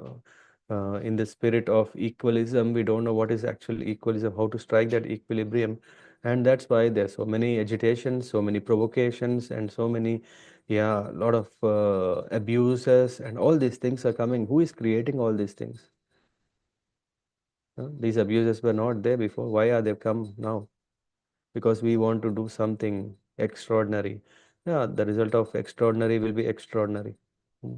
In the spirit of equalism, we don't know what is actual equalism, how to strike that equilibrium. And that's why there's so many agitations, so many provocations, and so many, yeah, a lot of abuses, and all these things are coming. Who is creating all these things? These abuses were not there before. Why are they come now? Because we want to do something extraordinary. Yeah, the result of extraordinary will be extraordinary. Hmm.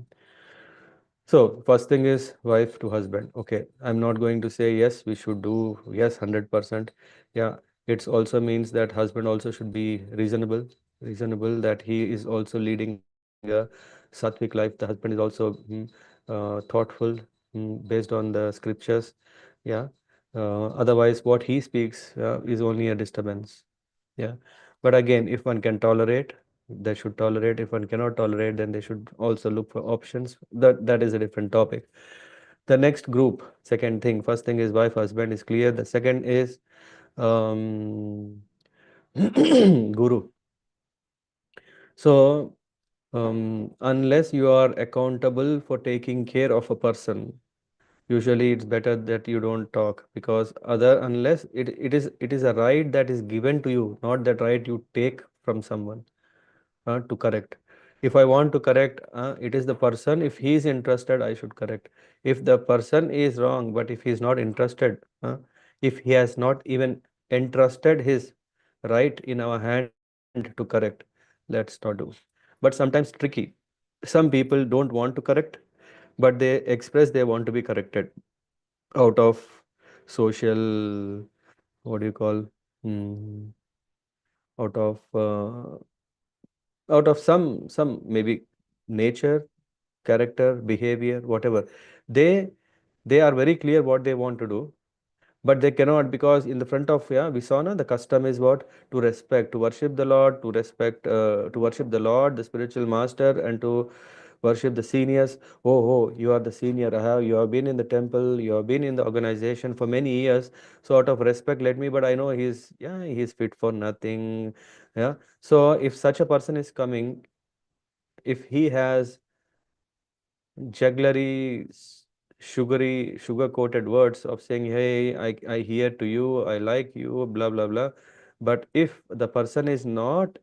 So first thing is wife to husband. Okay, I'm not going to say yes, we should do yes 100%. Yeah, it also means that husband also should be reasonable that he is also leading a sattvic life. The husband is also thoughtful, based on the scriptures. Yeah, otherwise what he speaks is only a disturbance. Yeah, but again, if one can tolerate, they should tolerate. If one cannot tolerate, then they should also look for options. That is a different topic. The next group, second thing, first thing is wife, husband is clear. The second is um, guru. So unless you are accountable for taking care of a person, usually it's better that you don't talk, because other, unless it is a right that is given to you, not that right you take from someone to correct. If I want to correct, it is the person. If he is interested, I should correct. If the person is wrong, but if he is not interested, if he has not even entrusted his right in our hand to correct, let's not do. But sometimes tricky. Some people don't want to correct, but they express they want to be corrected out of social, what do you call, mm, out of some maybe nature, character, behavior, whatever. They they are very clear what they want to do, but they cannot, because in the front of, yeah, we saw, the custom is what? To respect, to worship the Lord, to respect, to worship the Lord, the spiritual master, and to worship the seniors. Oh, you are the senior. You have been in the temple, you have been in the organization for many years. So out of respect, let me. But I know he's fit for nothing. Yeah. So if such a person is coming, if he has jugglery, sugary, sugar-coated words of saying, hey, I hear to you, I like you, blah, blah, blah. But if the person is not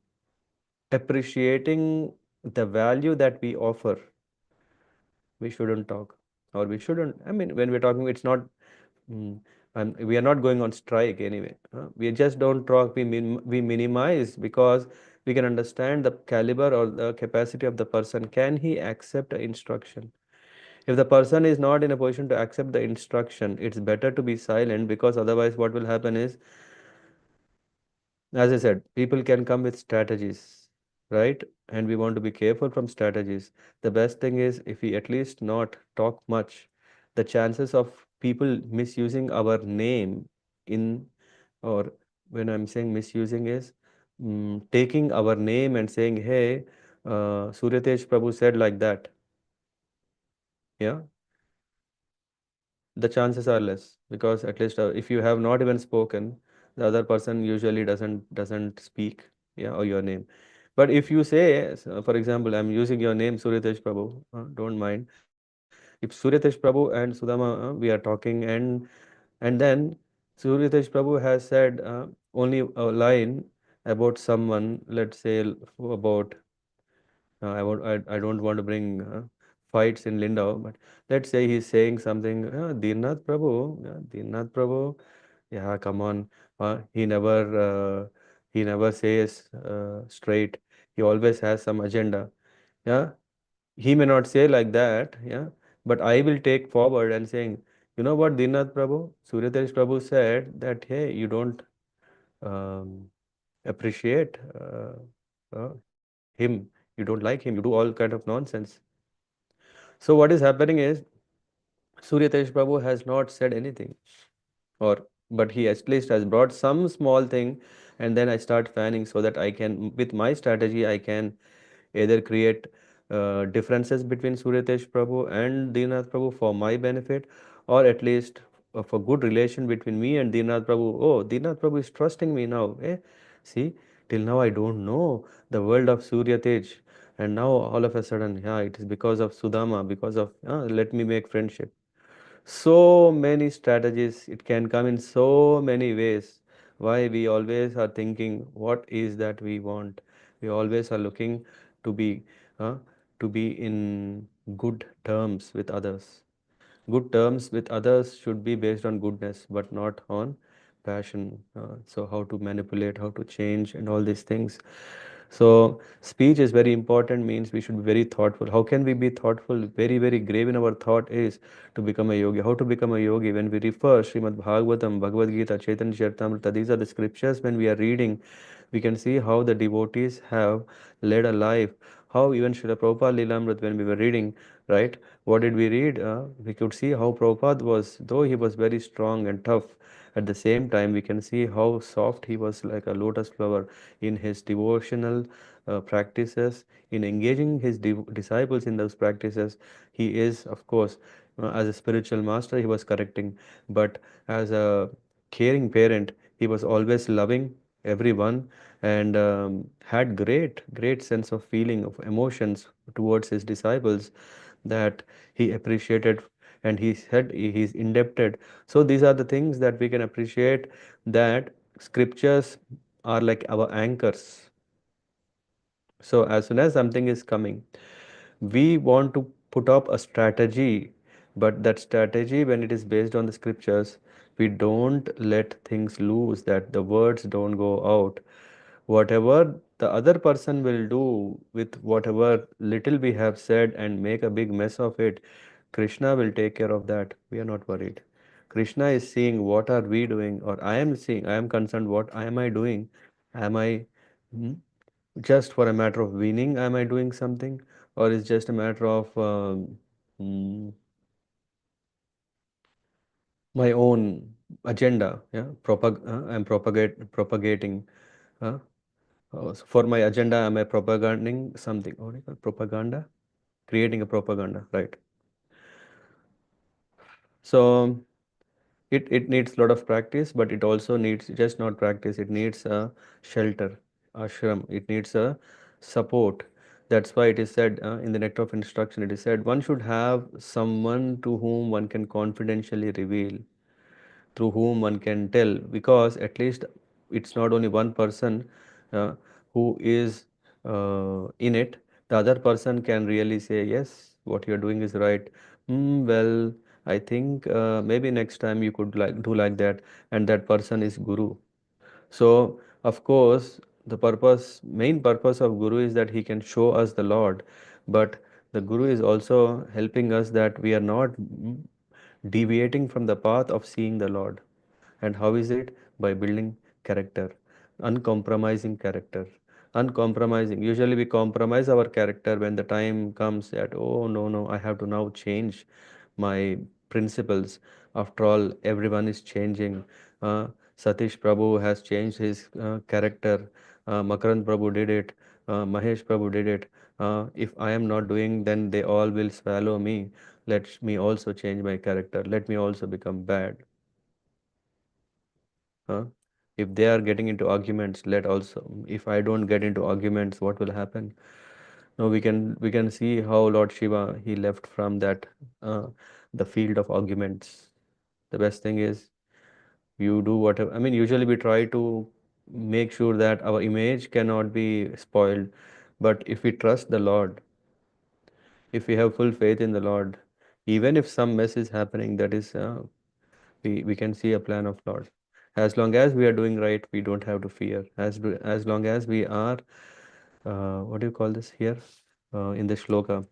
appreciating the value that we offer, we shouldn't talk. Or we shouldn't, I mean, when we're talking, it's not, mm, we are not going on strike anyway. We just don't talk, we minimize, because we can understand the caliber or the capacity of the person. Can he accept an instruction? If the person is not in a position to accept the instruction, it's better to be silent, because otherwise what will happen is, as I said, people can come with strategies, right? And we want to be careful from strategies. The best thing is if we at least not talk much, the chances of people misusing our name in, or when I'm saying misusing is taking our name and saying, hey, Suryatej Prabhu said like that. Yeah, the chances are less, because at least if you have not even spoken, the other person usually doesn't speak, yeah, or your name. But if you say, for example, I'm using your name, Suryatesh Prabhu, don't mind. If Suryatesh Prabhu and Sudama, we are talking, and then Suryatesh Prabhu has said only a line about someone, let's say about I don't want to bring fights in Lindau, but let's say he's saying something, Dinnath Prabhu, yeah, come on, he never says straight. He always has some agenda. Yeah, he may not say like that. Yeah, but I will take forward and saying, you know what, Dinnath Prabhu, Suryatesh Prabhu said that, hey, you don't um, appreciate him, you don't like him, you do all kind of nonsense. So what is happening is Suryatesh Prabhu has not said anything, or but he at least has brought some small thing, and then I start fanning so that I can, with my strategy, I can either create differences between Suryatesh Prabhu and Dinath Prabhu for my benefit, or at least for good relation between me and Dinath Prabhu. Oh, Dinath Prabhu is trusting me now. Eh? See, till now I don't know the world of Suryatej, and now all of a sudden, yeah, it is because of Sudama, because of let me make friendship. So many strategies, it can come in so many ways. Why we always are thinking, what is that we want? We always are looking to be uh, in good terms with others. Good terms with others should be based on goodness, but not on passion. So how to manipulate, how to change, and all these things. So speech is very important, means we should be very thoughtful. How can we be thoughtful? Very, very grave in our thought is to become a yogi. How to become a yogi? When we refer Srimad Bhagavatam, Bhagavad Gita, Chaitanya Charitamrita, these are the scriptures when we are reading, we can see how the devotees have led a life. How even Srila Prabhupada Lilamrit, when we were reading, right? What did we read? We could see how Prabhupada was, though he was very strong and tough, at the same time, we can see how soft he was, like a lotus flower in his devotional practices, in engaging his disciples in those practices. He is, of course, as a spiritual master, he was correcting, but as a caring parent, he was always loving everyone, and had great sense of feeling of emotions towards his disciples, that he appreciated, and he said he's indebted. So these are the things that we can appreciate, that scriptures are like our anchors. So as soon as something is coming, we want to put up a strategy, but that strategy, when it is based on the scriptures, we don't let things loose, that the words don't go out. Whatever the other person will do with whatever little we have said and make a big mess of it, Krishna will take care of that. We are not worried. Krishna is seeing what are we doing, or I am seeing, I am concerned, what am I doing? Am I hmm, just for a matter of winning, am I doing something? Or is just a matter of mm, my own agenda? Yeah, I'm propagating. Uh, for my agenda, am I propagating something? What do you call propaganda? Creating a propaganda, right? So it needs a lot of practice, but it also needs just not practice. It needs a shelter, ashram. It needs a support. That's why it is said in the Nectar of Instruction. It is said one should have someone to whom one can confidentially reveal, through whom one can tell, because at least it's not only one person uh, who is in it. The other person can really say, yes, what you're doing is right. Well, I think maybe next time you could like do like that, and that person is guru. So of course the main purpose of guru is that he can show us the Lord, but the guru is also helping us that we are not deviating from the path of seeing the Lord. And how is it? By building character, uncompromising character. Uncompromising. Usually we compromise our character when the time comes that, oh, no, no, I have to now change my principles. After all, everyone is changing. Uh, Satish Prabhu has changed his character. Makarand Prabhu did it. Mahesh Prabhu did it. If I am not doing, then they all will swallow me. Let me also change my character. Let me also become bad. Huh? If they are getting into arguments, let also, if I don't get into arguments, what will happen? No, we can see how Lord Shiva, he left from that uh, the field of arguments. The best thing is you do whatever. I mean, usually we try to make sure that our image cannot be spoiled. But if we trust the Lord, if we have full faith in the Lord, even if some mess is happening, that is, we can see a plan of Lord. As long as we are doing right, we don't have to fear. As long as we are, what do you call this here, in the shloka?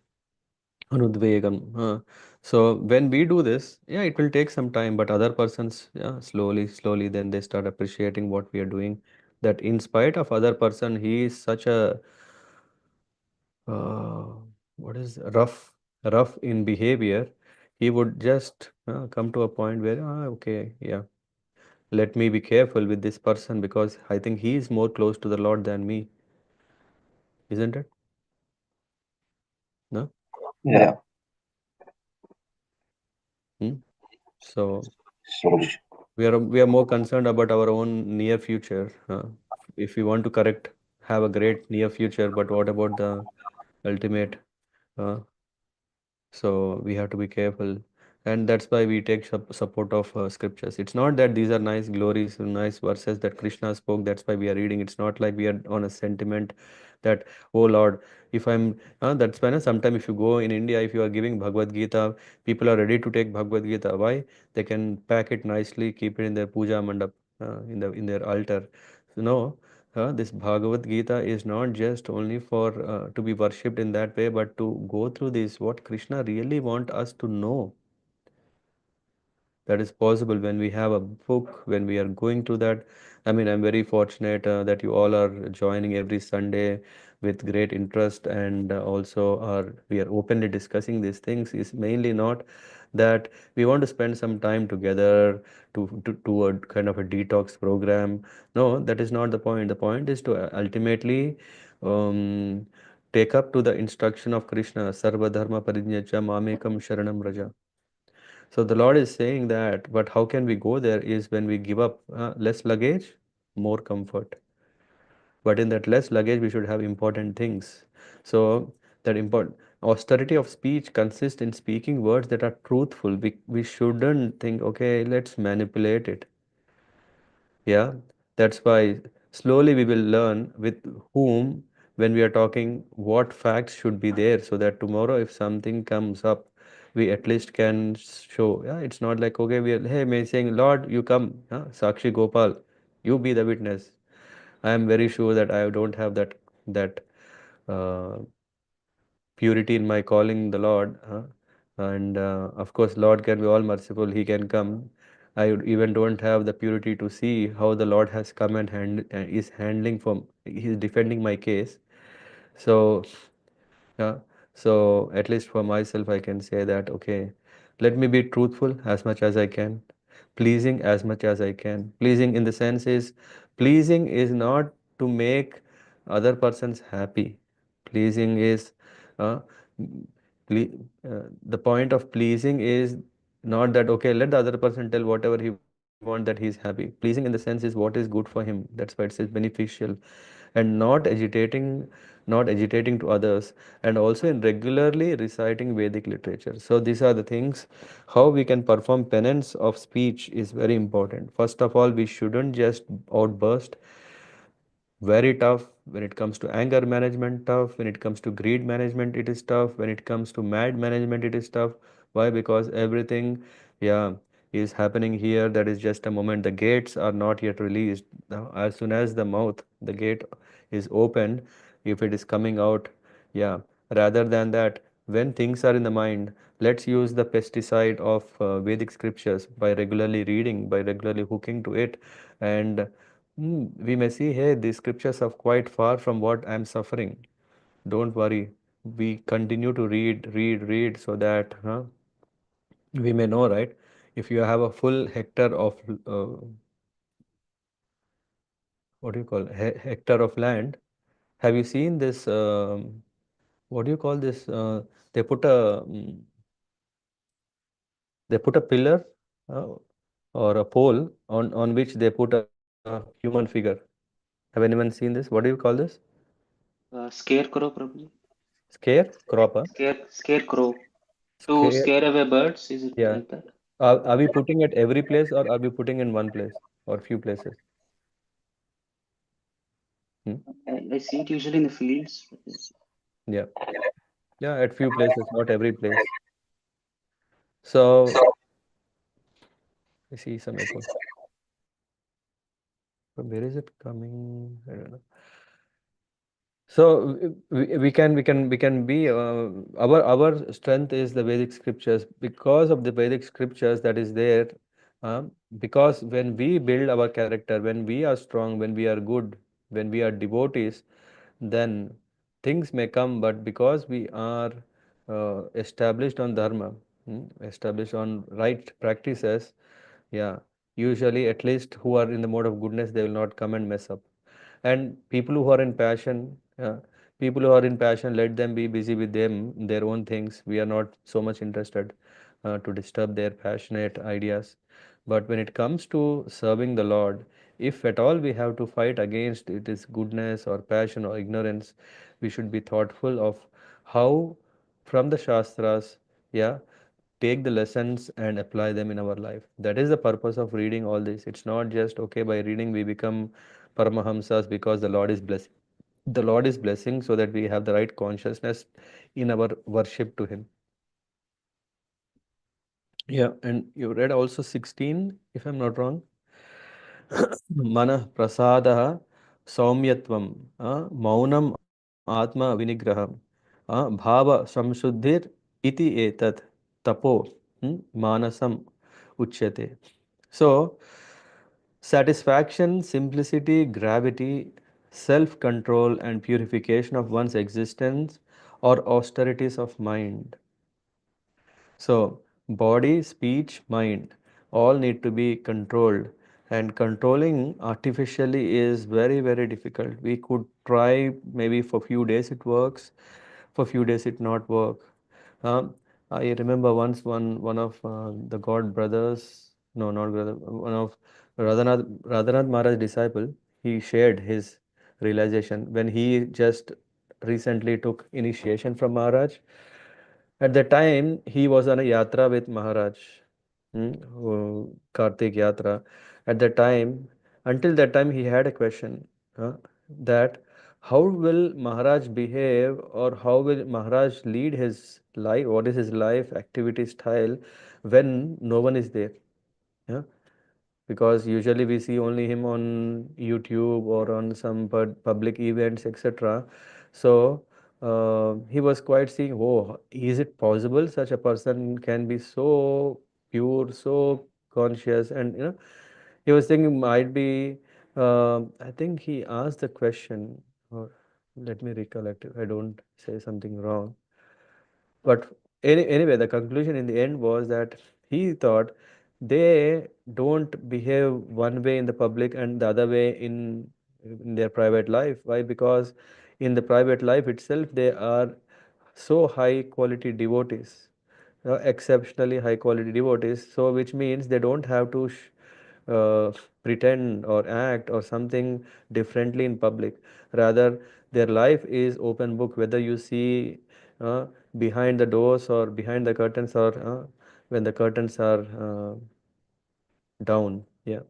Anudvegam. So when we do this, yeah, it will take some time, but other persons, yeah, slowly, then they start appreciating what we are doing. That in spite of other person, he is such a uh, what is rough in behavior. He would just come to a point where, okay, yeah, let me be careful with this person because I think he is more close to the Lord than me, isn't it? No? Yeah. Hmm? So So we are more concerned about our own near future. If we want to correct, have a great near future, but what about the ultimate? Uh, so we have to be careful, and that's why we take support of scriptures. It's not that these are nice glories, nice verses that Krishna spoke. That's why we are reading. It's not like we are on a sentiment that, oh Lord, if I'm. That's why sometimes if you go in India, if you are giving Bhagavad Gita, people are ready to take Bhagavad Gita. Why? They can pack it nicely, keep it in their puja mandap, in their altar. So, no. This Bhagavad Gita is not just only for to be worshipped in that way, but to go through this, what Krishna really want us to know. That is possible when we have a book, when we are going through that. I mean, I'm very fortunate that you all are joining every Sunday with great interest, and also are we are openly discussing these things. Is mainly not that we want to spend some time together to a kind of a detox program. No, that is not the point. The point is to ultimately um, take up to the instruction of Krishna, Sarva Dharma Parijnyacha Mamekam Sharanam Raja. So the Lord is saying that, but how can we go there is when we give up less luggage, more comfort. But in that less luggage, we should have important things. So that important austerity of speech consists in speaking words that are truthful. We shouldn't think, okay, let's manipulate it. Yeah, that's why slowly we will learn with whom, when we are talking, what facts should be there so that tomorrow, if something comes up, we at least can show. Yeah, it's not like, okay, we are, hey, may saying, Lord, you come, Sakshi Gopal, you be the witness. I am very sure that I don't have that uh, purity in my calling the Lord. And of course, Lord can be all merciful. He can come. Even don't have the purity to see how the Lord has come and is handling from. He's defending my case. So yeah. So at least for myself, I can say that, okay, let me be truthful as much as I can, pleasing as much as I can. Pleasing in the sense is, pleasing is not to make other persons happy. Pleasing is, uh, ple the point of pleasing is not that, okay, let the other person tell whatever he wants that he's happy. Pleasing in the sense is what is good for him. That's why it says beneficial, and not agitating to others, and also in regularly reciting Vedic literature. So these are the things. How we can perform penance of speech is very important. First of all, we shouldn't just outburst. Very tough when it comes to anger management, tough when it comes to greed management, it is tough when it comes to mad management, it is tough. Why? Because everything, yeah, is happening here. That is just a moment. The gates are not yet released. Now, as soon as the gate is opened, if it is coming out, yeah, rather than that, when things are in the mind, let's use the pesticide of Vedic scriptures by regularly reading, by regularly hooking to it. And we may see, hey, these scriptures are quite far from what I'm suffering. Don't worry. We continue to read so that we may know, right? If you have a full hectare of, what do you call, hectare of land, have you seen this? What do you call this? They put a they put a pillar uh, or a pole on which they put a human figure. Have anyone seen this? What do you call this? Scarecrow, Prabhuji. Scare? Crop, huh? Scarecrow. To Scare. scare away birds, is it Yeah. like that? Are we putting at every place or are we putting in one place or few places? Hmm? I see it usually in the fields. Yeah. Yeah, at few places, not every place. So I see some echo. From where is it coming? I don't know. So we can be our strength is the Vedic scriptures because of the Vedic scriptures that is there. Because when we build our character, when we are strong, when we are good, when we are devotees, then things may come. But because we are established on dharma, established on right practices, yeah, usually at least who are in the mode of goodness, they will not come and mess up. And people who are in passion, people who are in passion, let them be busy with them, their own things. We are not so much interested to disturb their passionate ideas. But when it comes to serving the Lord, if at all we have to fight against it is goodness or passion or ignorance, we should be thoughtful of how from the Shastras, yeah, take the lessons and apply them in our life. That is the purpose of reading all this. It's not just okay by reading we become Paramahamsas because the Lord is blessing. The Lord is blessing so that we have the right consciousness in our worship to Him. Yeah, and you read also 16, if I'm not wrong. Mana prasadaha saumyatvam, maunam atma vinigraham, bhava samshuddhir iti etat tapo, manasam uchyate. So, satisfaction, simplicity, gravity, self control, and purification of one's existence or austerities of mind. So, body, speech, mind all need to be controlled, and controlling artificially is very, very difficult. We could try maybe for few days it works, for few days it not work. Um, I remember once one of the God brothers, no, not brother, one of Radhanath Maharaj disciple, he shared his realization when he just recently took initiation from Maharaj. At the time, he was on a yatra with Maharaj, Kartik Yatra. At that time, until that time, he had a question that how will Maharaj behave or how will Maharaj lead his life? What is his life activity style when no one is there? Yeah? Because usually we see only him on YouTube or on some public events, etc. So he was quite seeing, oh, is it possible such a person can be so pure, so conscious, and he was thinking might be. I think he asked the question, or let me recollect if I don't say something wrong. But anyway, the conclusion in the end was that he thought they don't behave one way in the public and the other way in their private life. Why? Because in the private life itself, they are so high quality devotees, exceptionally high quality devotees. So, which means they don't have to pretend or act or something differently in public. Rather, their life is open book. Whether you see behind the doors or behind the curtains or when the curtains are down. Yeah.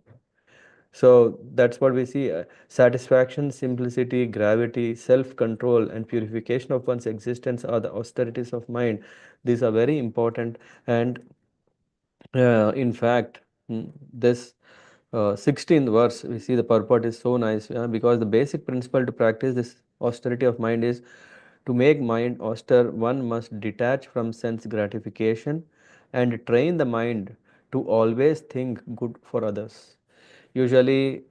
So that's what we see. Satisfaction, simplicity, gravity, self control, and purification of one's existence are the austerities of mind. These are very important. And in fact, this 16th verse, we see the purport is so nice because the basic principle to practice this austerity of mind is to make mind austere, one must detach from sense gratification and train the mind to always think good for others. Usually,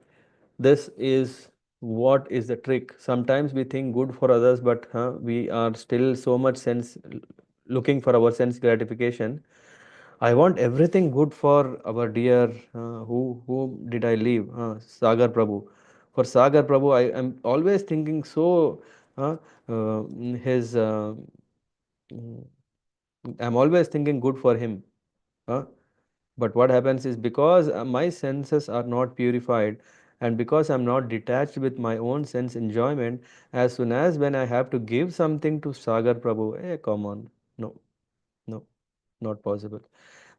this is what is the trick. Sometimes we think good for others, but we are still so much sense looking for our sense gratification. I want everything good for our dear who did I leave? Sagar Prabhu. For Sagar Prabhu, I am always thinking so. Uh, his mm, I'm always thinking good for him. Uh, but what happens is because my senses are not purified And because I'm not detached with my own sense enjoyment, as soon as when I have to give something to Sagar Prabhu, hey, come on. No, no, not possible.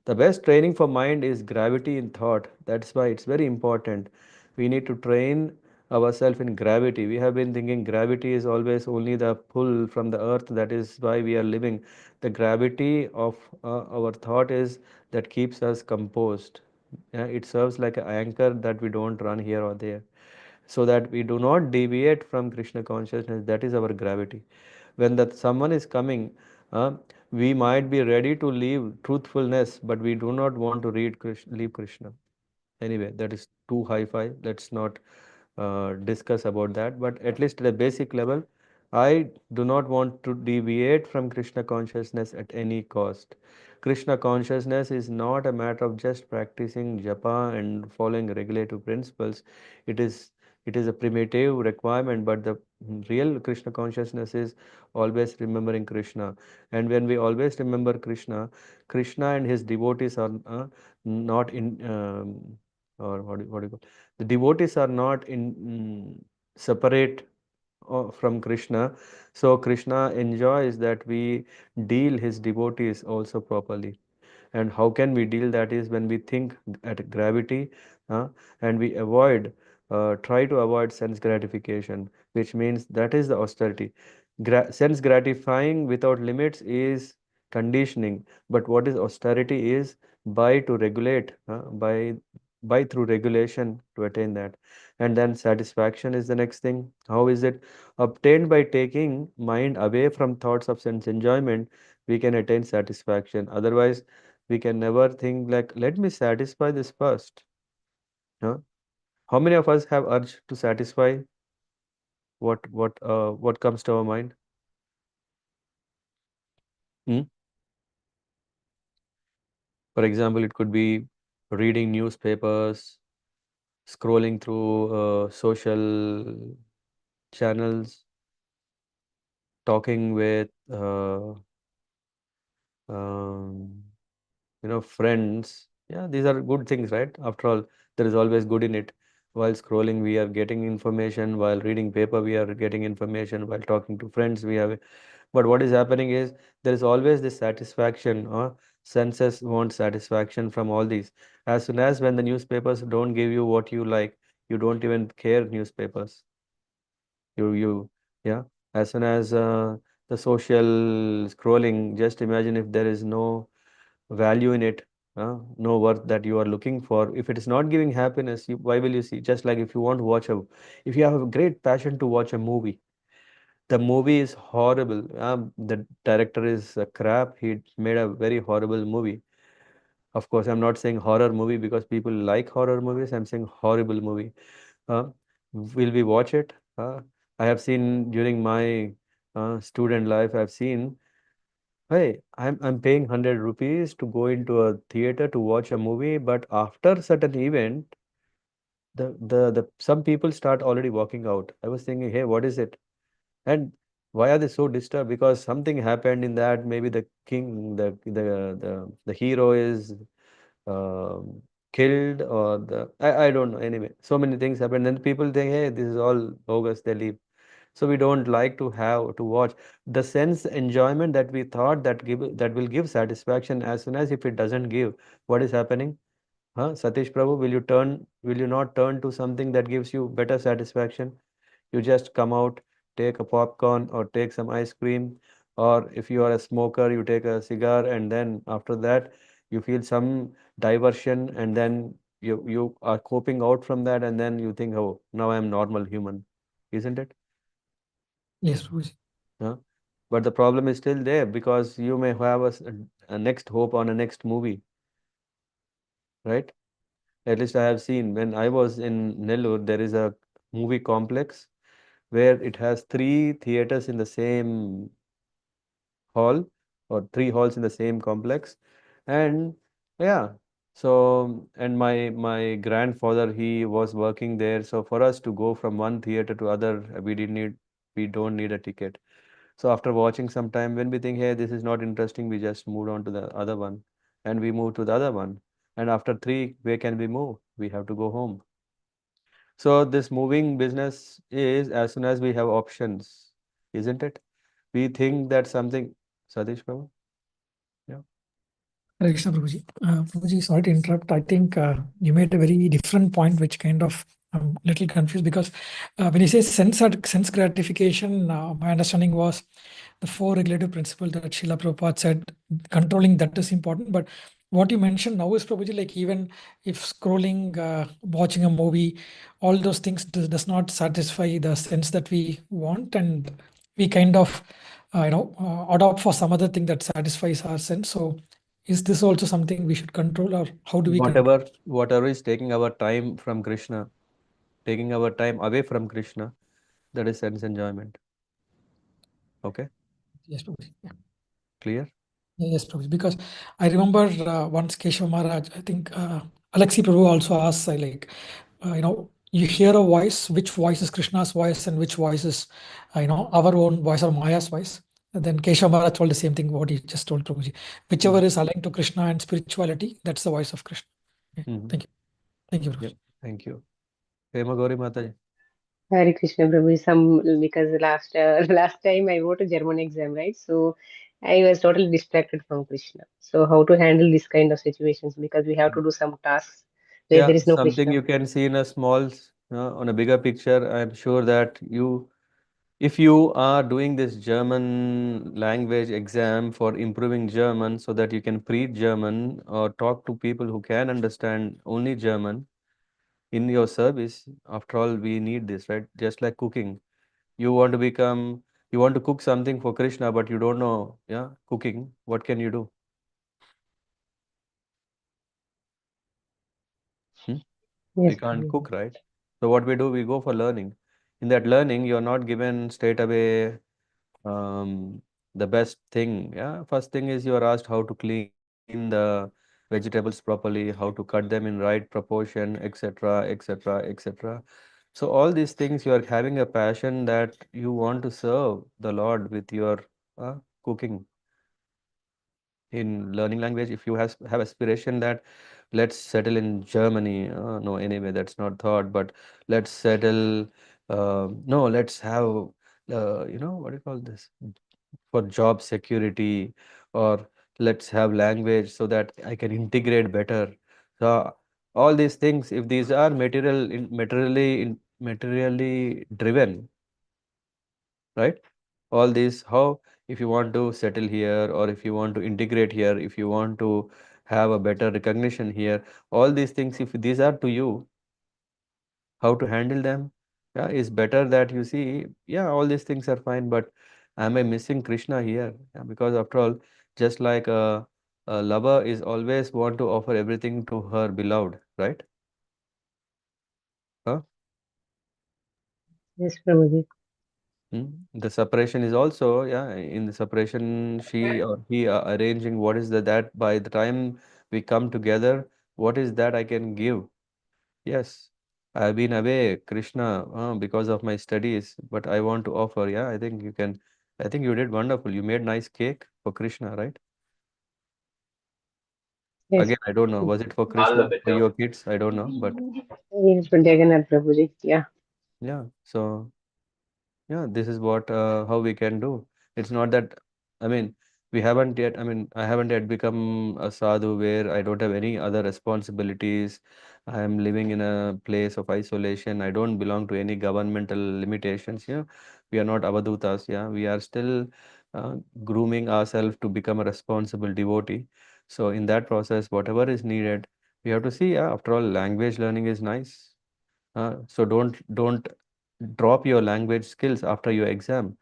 The best training for mind is gravity in thought. That's why it's very important. We need to train ourselves in gravity. We have been thinking gravity is always only the pull from the earth. That is why we are living. The gravity of our thought is that keeps us composed. Yeah, it serves like an anchor that we don't run here or there, so that we do not deviate from Krishna consciousness. That is our gravity. When that someone is coming, we might be ready to leave truthfulness, but we do not want to leave Krishna. Anyway, that is too high-fi. Let's not discuss about that. But at least at a basic level, I do not want to deviate from Krishna consciousness at any cost. Krishna consciousness is not a matter of just practicing japa and following regulative principles. It is it is a primitive requirement, but the real Krishna consciousness is always remembering Krishna. And when we always remember Krishna, Krishna and his devotees are not in or what do you call, the devotees are not in separate from Krishna. So Krishna enjoys that we deal his devotees also properly. And how can we deal that is when we think at gravity, uh, and we try to avoid sense gratification, which means that is the austerity. Sense gratifying without limits is conditioning, but what is austerity is by to regulate, by through regulation to attain that. And then satisfaction is the next thing. How is it obtained? By taking mind away from thoughts of sense enjoyment, we can attain satisfaction. Otherwise, we can never think like, let me satisfy this first. Huh? How many of us have urge to satisfy what comes to our mind? Hmm? For example, it could be reading newspapers, scrolling through social channels, talking with um, friends. Yeah, these are good things, right? After all, there is always good in it. While scrolling, we are getting information. While reading paper, we are getting information. While talking to friends, we have. But what is happening is there is always this satisfaction, or senses want satisfaction from all these. As soon as when the newspapers don't give you what you like, you don't even care newspapers. You yeah. As soon as the social scrolling, just imagine if there is no value in it, no worth that you are looking for. If it is not giving happiness, why will you see? Just like if you want to if you have a great passion to watch a movie, the movie is horrible. The director is a crap. He made a very horrible movie. Of course, I'm not saying horror movie because people like horror movies. I'm saying horrible movie. Uh, will we watch it? I have seen during my student life, I've seen, hey, I'm paying 100 rupees to go into a theater to watch a movie, but after certain event, the some people start already walking out. I was thinking, hey, what is it? And why are they so disturbed? Because something happened in that. Maybe the king, the hero is um killed, or I don't know. Anyway, so many things happen. Then people think, hey, this is all bogus. They leave. So we don't like to have to watch the sense enjoyment that we thought that will give satisfaction. As soon as if it doesn't give, what is happening? Huh? Satish Prabhu, will you not turn to something that gives you better satisfaction? You just come out, take a popcorn or take some ice cream, or if you are a smoker, you take a cigar, and then after that, you feel some diversion, and then you are coping out from that, and then you think, oh, now I am normal human, isn't it? Yes, Prabhuji. Huh? But the problem is still there because you may have a next hope on a next movie, right? At least I have seen when I was in Nellore, there is a movie complex where it has three theaters in the same hall, or three halls in the same complex. And yeah, so and my grandfather, he was working there. So for us to go from one theater to other, we don't need a ticket. So after watching some time, when we think, hey, this is not interesting, we just moved on to the other one, and we move to the other one. And after three, where can we move? We have to go home. So this moving business is as soon as we have options, isn't it? We think that something, Satish Prabhu? Yeah. Hare Krishna, Prabhuji. Prabhuji, sorry to interrupt. I think you made a very different point, which kind of I'm a little confused because when you say sense gratification, my understanding was the four regulative principles that Srila Prabhupada said, controlling that is important. But what you mentioned now is Prabhuji, like even if scrolling, watching a movie, all those things does not satisfy the sense that we want, and we kind of, adopt for some other thing that satisfies our sense. So is this also something we should control, or how do we control? Whatever is taking our time from Krishna, taking our time away from Krishna, that is sense enjoyment. Okay, Yes, Prabhuji. Yeah. clear? Yes, Prabhuji. Because I remember once Keshav Maharaj, I think Alexi Prabhu also asked, you hear a voice, which voice is Krishna's voice and which voice is, our own voice or Maya's voice. And then Keshav Maharaj told the same thing what he just told Prabhuji. Whichever is aligned to Krishna and spirituality, that's the voice of Krishna. Yeah. Thank you. Thank you, Yeah, Prabhuji. thank you. Hema Gauri Mataji. Hare Krishna Prabhu, some because last last time I wrote a German exam, right? So I was totally distracted from Krishna. So how to handle this kind of situations because we have to do some tasks where there Yeah, is no something Krishna. you can see in a small, on a bigger picture. I'm sure that if you are doing this German language exam for improving German so that you can preach German or talk to people who can understand only German in your service, after all, we need this, right? Just like cooking. You want to become, you want to cook something for Krishna, but you don't know, yeah, cooking. What can you do? Hmm? We Yes, can't Prabhu. cook, right? So what we do, we go for learning. In that learning, you're not given straight away the best thing. Yeah, first thing is you are asked how to clean the vegetables properly, how to cut them in right proportion, etc., etc., etc. So all these things you are having a passion that you want to serve the Lord with your cooking in learning language. If you have aspiration that let's settle in Germany, no, anyway, that's not thought, but let's settle, no, let's have, what do you call this? For job security, or let's have language so that I can integrate better. So all these things, if these are materially driven, right? All these, how, if you want to settle here, or if you want to integrate here, if you want to have a better recognition here, all these things, if these are to you, how to handle them, yeah, is better that you see, yeah, all these things are fine, but am I missing Krishna here? Yeah, because after all, just like a lover is always want to offer everything to her beloved, right? Huh? Yes, Prabhuji. The separation is also, yeah, in the separation, she or he are arranging what is that by the time we come together, what is that I can give? Yes, I've been away, Krishna, because of my studies, but I want to offer. Yeah, I think you can. I think you did wonderful. You made nice cake for Krishna, right? Yes, Again, I don't know. Was it for Krishna, for your kids? I don't know, but yes, Jagannath Prabhuji. Yeah. yeah. So yeah, this is what how we can do. It's not that, I mean, we haven't yet, I mean, I haven't yet become a sadhu where I don't have any other responsibilities. I am living in a place of isolation. I don't belong to any governmental limitations. Yeah, we are not avadutas. Yeah, we are still grooming ourselves to become a responsible devotee. So in that process, whatever is needed, we have to see. Yeah, after all, language learning is nice. So don't drop your language skills after your exam.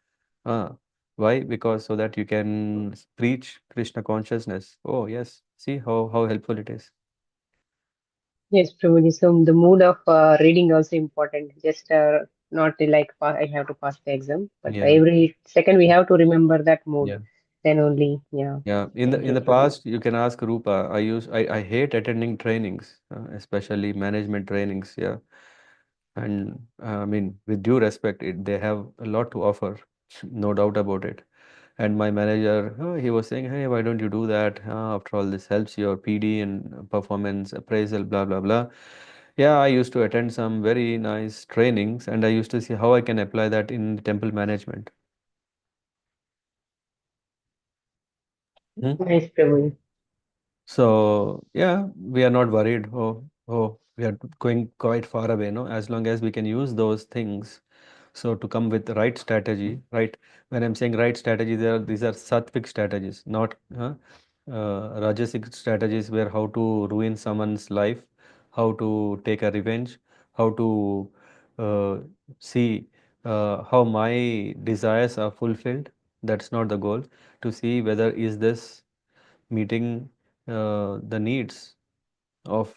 Uh, why? Because so that you can preach Krishna consciousness. Oh yes, see how helpful it is. Yes, Prabhuji. So the mood of reading also important. Just not like I have to pass the exam, but Yeah, every second we have to remember that mood. yeah, Then only, yeah. yeah. In the Thank in you, the Prabhuji. past, you can ask Rupa. I hate attending trainings, especially management trainings. Yeah, and I mean, with due respect, they have a lot to offer, no doubt about it. And my manager, he was saying, hey, why don't you do that? After all, this helps your PD and performance appraisal, blah, blah, blah. Yeah, I used to attend some very nice trainings and I used to see how I can apply that in temple management. Hmm? Nice, Prabhuji. So yeah, we are not worried. We are going quite far away, no? As long as we can use those things. So to come with the right strategy, right? When I'm saying right strategy, these are sattvic strategies, not rajasic strategies where how to ruin someone's life, how to take a revenge, how to uh, see how my desires are fulfilled. That's not the goal. To see whether is this meeting the needs of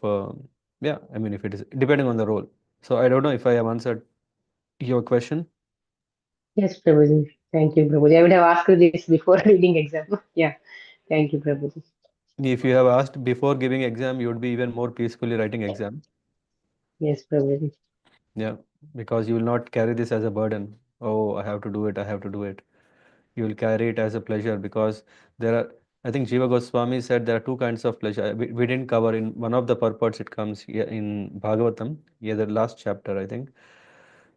yeah, I mean if it is depending on the role. So I don't know if I have answered your question. Yes, Prabhuji. Thank you, Prabhuji. I would have asked you this before reading exam. Yeah. Thank you, Prabhuji. If you have asked before giving exam, you would be even more peacefully writing exam. Yes, Prabhuji. Yeah, because you will not carry this as a burden. Oh, I have to do it, I have to do it. You will carry it as a pleasure because there are, I think Jiva Goswami said there are two kinds of pleasure. We didn't cover in one of the purports, it comes here in Bhagavatam, yeah, the last chapter, I think.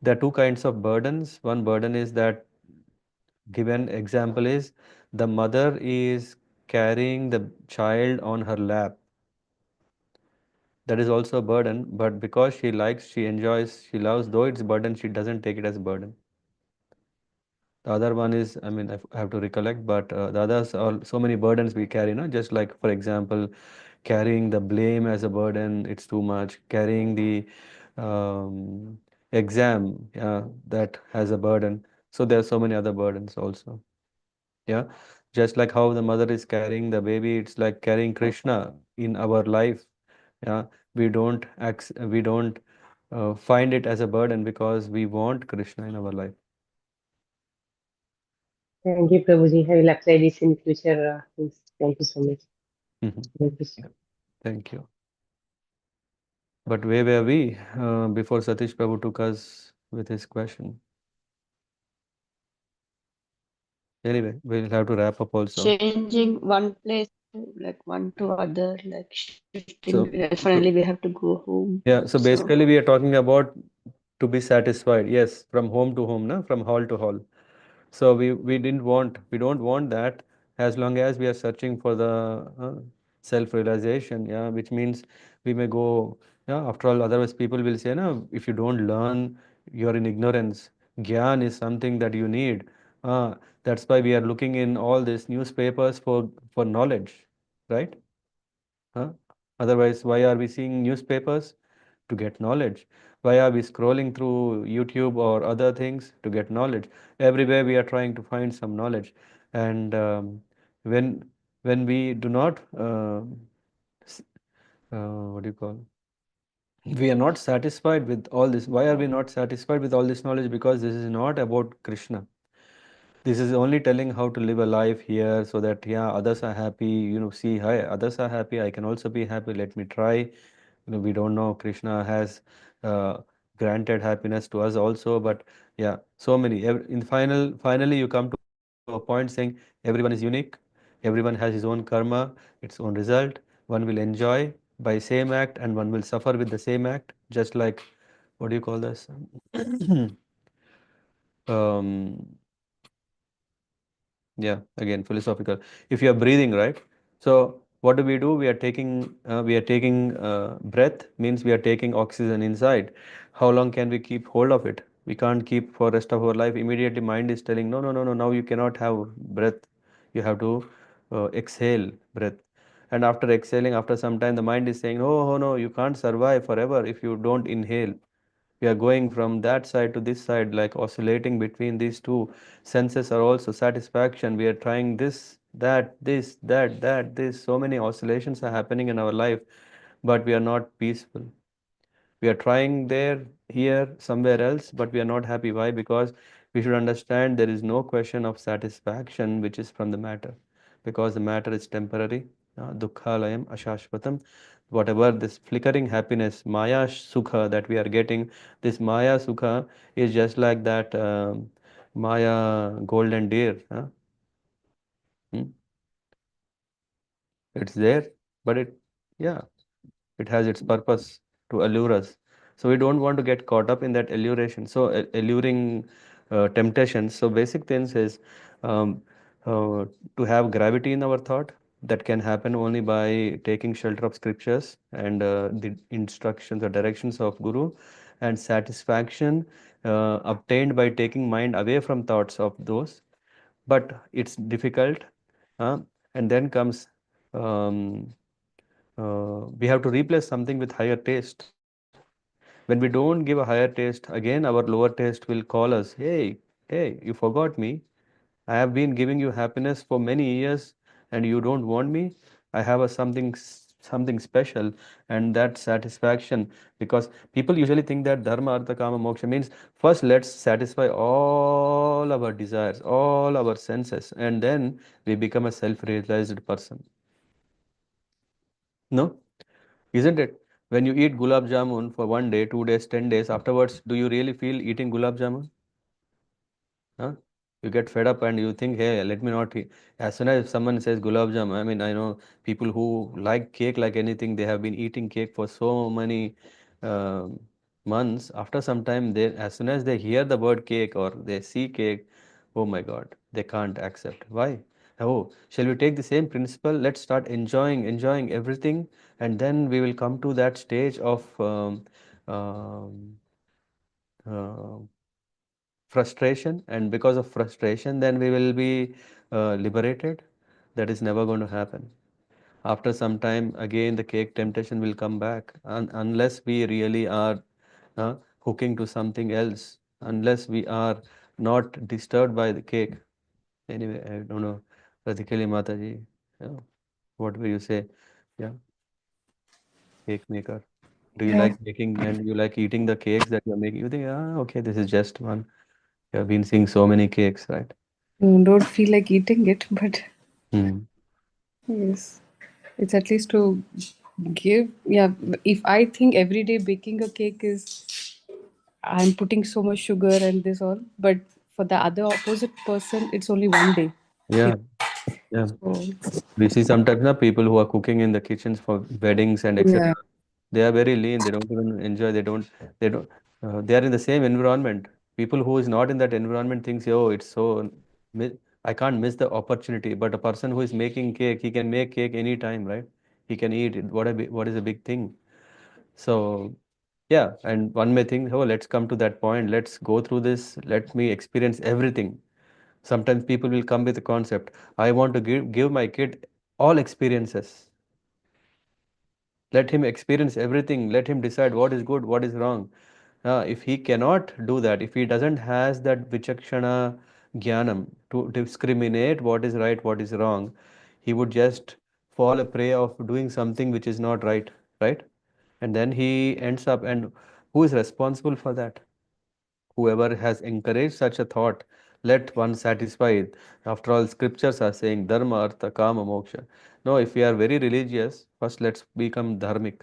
There are two kinds of burdens. One burden is that given example is the mother is carrying the child on her lap. That is also a burden, but because she likes, she enjoys, she loves, though it's burden, she doesn't take it as a burden. The other one is, I mean, I have to recollect, but the others are so many burdens we carry, just like, for example, carrying the blame as a burden, it's too much. Carrying the exam, yeah, that has a burden. So there are so many other burdens also. Yeah, just like how the mother is carrying the baby, it's like carrying Krishna in our life. Yeah, we don't find it as a burden because we want Krishna in our life. Thank you, Prabhuji. I will apply this in future things. Thank you so much. Mhm. Thank you. Yeah, thank you. But where were we before Satish Prabhu took us with his question? Anyway, we'll have to wrap up also. Changing one place to like one to other, like shifting. So, Definitely, we have to go home. yeah, so So basically we are talking about to be satisfied. Yes, from home to home, na? From hall to hall. So we don't want that as long as we are searching for the self-realization, yeah, which means we may go, yeah, after all, otherwise people will say, no, if you don't learn, you're in ignorance. Gyan is something that you need. That's why we are looking in all these newspapers for knowledge, right? Huh? Otherwise, why are we seeing newspapers? To get knowledge. Why are we scrolling through YouTube or other things? To get knowledge. Everywhere we are trying to find some knowledge. And when when we do not, s- what do you call? We are not satisfied with all this. Why are we not satisfied with all this knowledge? Because this is not about Krishna. This is only telling how to live a life here so that, yeah, others are happy. See, hi, others are happy. I can also be happy. Let me try. We don't know Krishna has uh, granted happiness to us also, but yeah, so many. Finally, you come to a point saying everyone is unique, everyone has his own karma, its own result. One will enjoy by same act, and one will suffer with the same act. Just like, what do you call this? um, Yeah, again, philosophical. If you are breathing, right? So what do? We are taking breath means we are taking oxygen inside. How long can we keep hold of it? We can't keep for rest of our life. Immediately mind is telling, no, no, no, no, now you cannot have breath. You have to exhale breath. And after exhaling, after some time, the mind is saying, oh, oh no, you can't survive forever if you don't inhale. We are going from that side to this side, like oscillating between these two. Senses are also satisfaction. We are trying this, that, this, that, this. So many oscillations are happening in our life, but we are not peaceful. We are trying there, here, somewhere else, but we are not happy. Why? Because we should understand there is no question of satisfaction which is from the matter, because the matter is temporary. Dukkhalayam ashashvatam. Whatever this flickering happiness, Maya Sukha that we are getting, this Maya Sukha is just like that Maya golden deer. Hmm? It's there, but yeah, it has its purpose. to allure us. So we don't want to get caught up in that alluration. So alluring temptations. So basic things is um, to have gravity in our thought. That can happen only by taking shelter of scriptures and the instructions or directions of Guru, and satisfaction obtained by taking mind away from thoughts of those. But it's difficult. uh, and then comes um, we have to replace something with higher taste. When we don't give a higher taste, again our lower taste will call us, hey, you forgot me. I have been giving you happiness for many years and you don't want me. I have a something special, and that satisfaction, because people usually think that dharma artha kama moksha means first let's satisfy all our desires, all our senses, and then we become a self-realized person. No? Isn't it? When you eat gulab jamun for 1 day, 2 days, 10 days, afterwards, do you really feel eating gulab jamun? Huh? You get fed up and you think, hey, let me not eat. As soon as someone says gulab jamun, I mean, I know people who like cake like anything, they have been eating cake for so many um months. After some time, they, as soon as they hear the word cake or they see cake, oh my God, they can't accept. Why? Oh, shall we take the same principle? Let's start enjoying everything, and then we will come to that stage of um, uh, frustration, and because of frustration, then we will be liberated. That is never going to happen. After some time, again, the cake temptation will come back, unless we really are hooking to something else, unless we are not disturbed by the cake. Anyway, I don't know. Radhikali Mataji, yeah, what will you say? Yeah, cake maker. Do you Yeah. like making and you like eating the cakes that you're making? You think, okay, this is just one. You have been seeing so many cakes, right? Don't feel like eating it, but Hmm. yes, it's at least to give. Yeah, if I think every day baking a cake is, I'm putting so much sugar and this all, but for the other opposite person, it's only 1 day. Yeah, yeah. So, We see sometimes now people who are cooking in the kitchens for weddings and yeah. etc. They are very lean. They don't even enjoy. They don't. They are in the same environment. People who is not in that environment thinks, oh, it's so. I can't miss the opportunity. But a person who is making cake, he can make cake anytime, right? He can eat it. What is a big thing? So yeah, and one may think, oh, let's come to that point. Let's go through this. Let me experience everything. Sometimes people will come with a concept. I want to give my kid all experiences. Let him experience everything. Let him decide what is good, what is wrong. If he cannot do that, if he doesn't has that vichakshana jnanam to discriminate what is right, what is wrong, he would just fall a prey of doing something which is not right, right? And then he ends up, and who is responsible for that? Whoever has encouraged such a thought, let one satisfy it. After all, scriptures are saying dharma, artha, kama, moksha. No, if we are very religious, first let's become dharmic.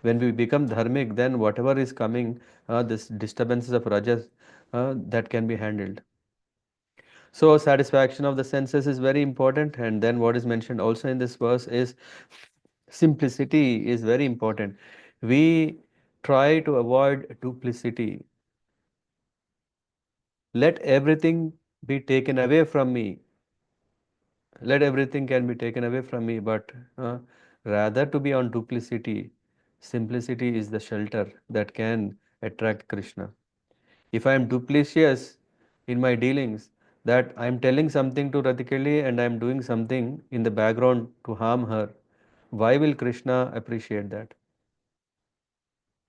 When we become dharmic, then whatever is coming, this disturbances of rajas, that can be handled. So satisfaction of the senses is very important, and then what is mentioned also in this verse is simplicity is very important. We try to avoid duplicity. Let everything be taken away from me. Let everything can be taken away from me, but rather to be on duplicity. Simplicity is the shelter that can attract Krishna. If I am duplicitous in my dealings, that I am telling something to Radhikali and I am doing something in the background to harm her, why will Krishna appreciate that?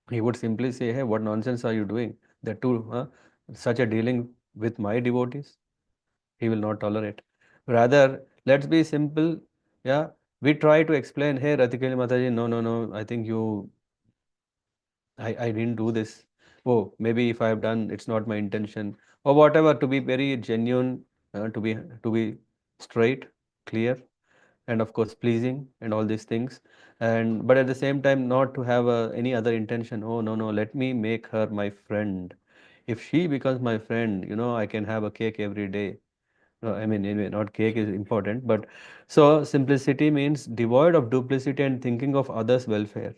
He would simply say, hey, what nonsense are you doing? That too, such a dealing with my devotees. He will not tolerate. Rather, let's be simple. Yeah, we try to explain, hey, Ratikali Mataji, no, I think I didn't do this. Oh, maybe if I have done, it's not my intention, or whatever. To be very genuine, to be straight, clear, and of course pleasing, and all these things. And but at the same time, not to have any other intention. Oh no, let me make her my friend. If she becomes my friend, I can have a cake every day. No, I mean, anyway, not cake is important, but so simplicity means devoid of duplicity and thinking of others' welfare.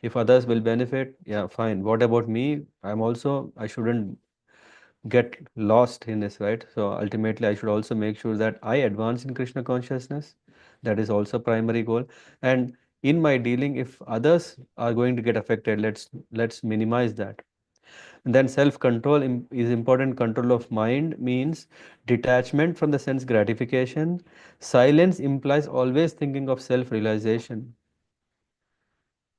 If others will benefit, yeah, fine. What about me? I shouldn't get lost in this, right? So ultimately, I should also make sure that I advance in Krishna consciousness. That is also primary goal. And in my dealing, if others are going to get affected, let's minimize that. And then self-control is important. Control of mind means detachment from the sense gratification. Silence implies always thinking of self-realization.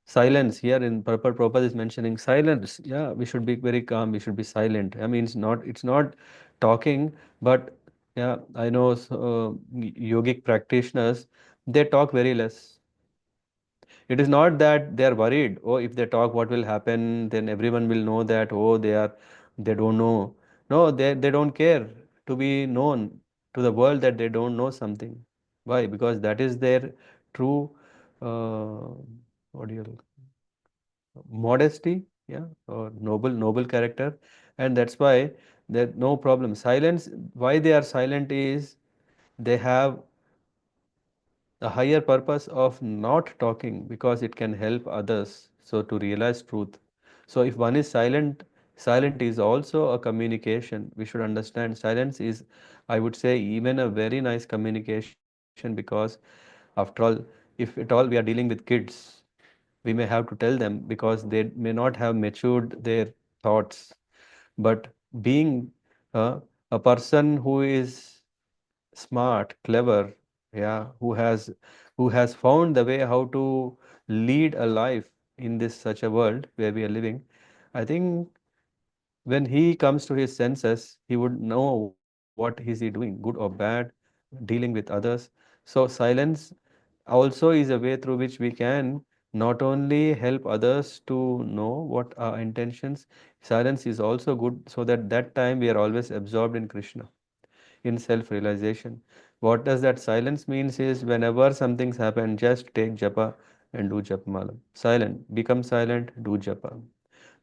Silence here in purport Prabhupada is mentioning silence. Yeah, we should be very calm. We should be silent. I mean, it's not talking, but yeah, I know yogic practitioners, they talk very less. It is not that they are worried. Oh, if they talk, what will happen? Then everyone will know that. Oh, they don't know. No, they don't care to be known to the world that they don't know something. Why? Because that is their true. What do you modesty, yeah, or noble character, and that's why there no problem. Silence, why they are silent is they have a higher purpose of not talking because it can help others so to realize truth. So if one is silent, silent is also a communication. We should understand silence is, I would say, even a very nice communication, because after all, if at all we are dealing with kids, we may have to tell them because they may not have matured their thoughts. But being a person who is smart, clever, yeah, who has found the way how to lead a life in this such a world where we are living, I think when he comes to his senses, he would know what is he doing, good or bad, dealing with others. So silence also is a way through which we can not only help others to know what our intentions. Silence is also good so that time we are always absorbed in Krishna, in self-realization. What does that silence means is whenever something's happened, just take japa and do japamala. Silent, become silent, do japa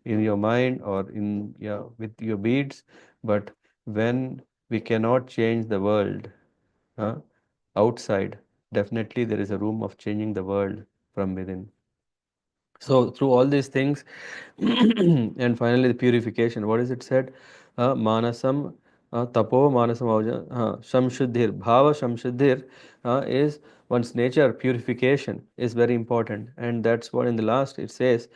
in your mind or in, yeah, with your beads. But when we cannot change the world, huh, outside, definitely there is a room of changing the world from within. So through all these things, and finally the purification. What is it said? Manasam tapo manasam shamshuddhir. Bhava shamshuddhir is one's nature. Purification is very important, and that's what in the last it says.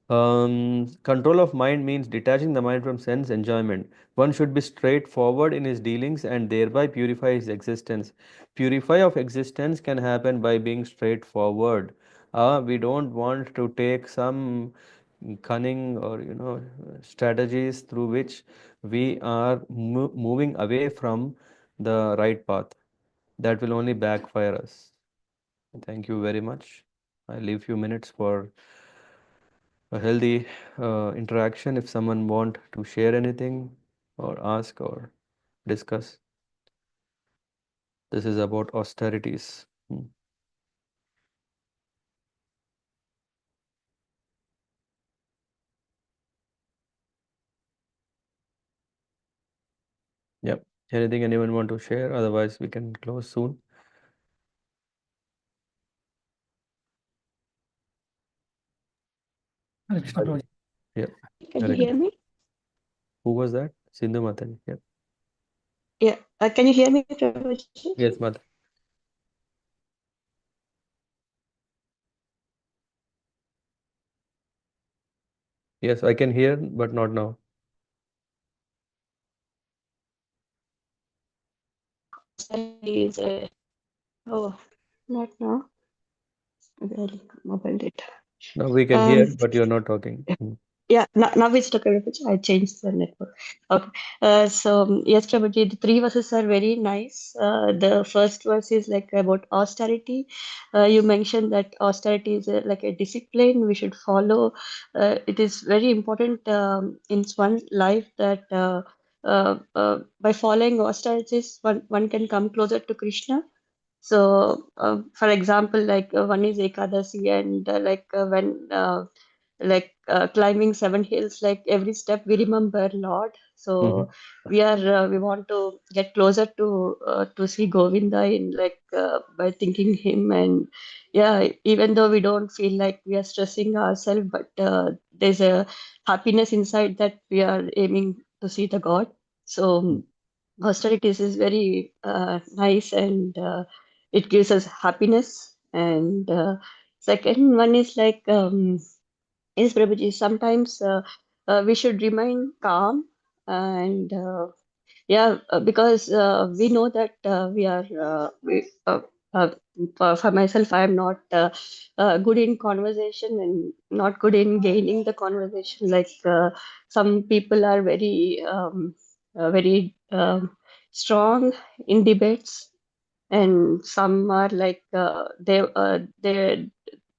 Control of mind means detaching the mind from sense enjoyment. One should be straightforward in his dealings and thereby purify his existence. Purify of existence can happen by being straightforward. We don't want to take some cunning or strategies through which we are moving away from the right path. That will only backfire us. Thank you very much. I leave few minutes for a healthy interaction if someone want to share anything or ask or discuss. This is about austerities. Yep. Anything anyone want to share? Otherwise, we can close soon. Hare Krishna Prabhuji. Yep. Can you Hare hear Krishna. me? Who was that? Sindhu Mataji. Yep. Yeah. Can you hear me, Prabhuji? Yes, Mata. Yes, I can hear, but not now. Is oh, not now. Well, mobile data. Now we can hear, but you're not talking. Yeah, now it's okay. I changed the network. Okay. Yes, Prabhuji, the three verses are very nice. The first verse is like about austerity. You mentioned that austerity is like a discipline we should follow. It is very important in one's life that by following austerities, one can come closer to Krishna. So, for example, like one is Ekadasi, and when like climbing 7 hills, like every step we remember Lord. So we want to get closer to see Govinda in like by thinking him. And yeah, even though we don't feel like we are stressing ourselves, but there's a happiness inside that we are aiming to see the God. So austerities is very nice, and it gives us happiness. And second one is like yes, Prabhuji, sometimes we should remain calm. And yeah, because we know that for myself, I am not good in conversation and not good in gaining the conversation. Like some people are very strong in debates, and some are like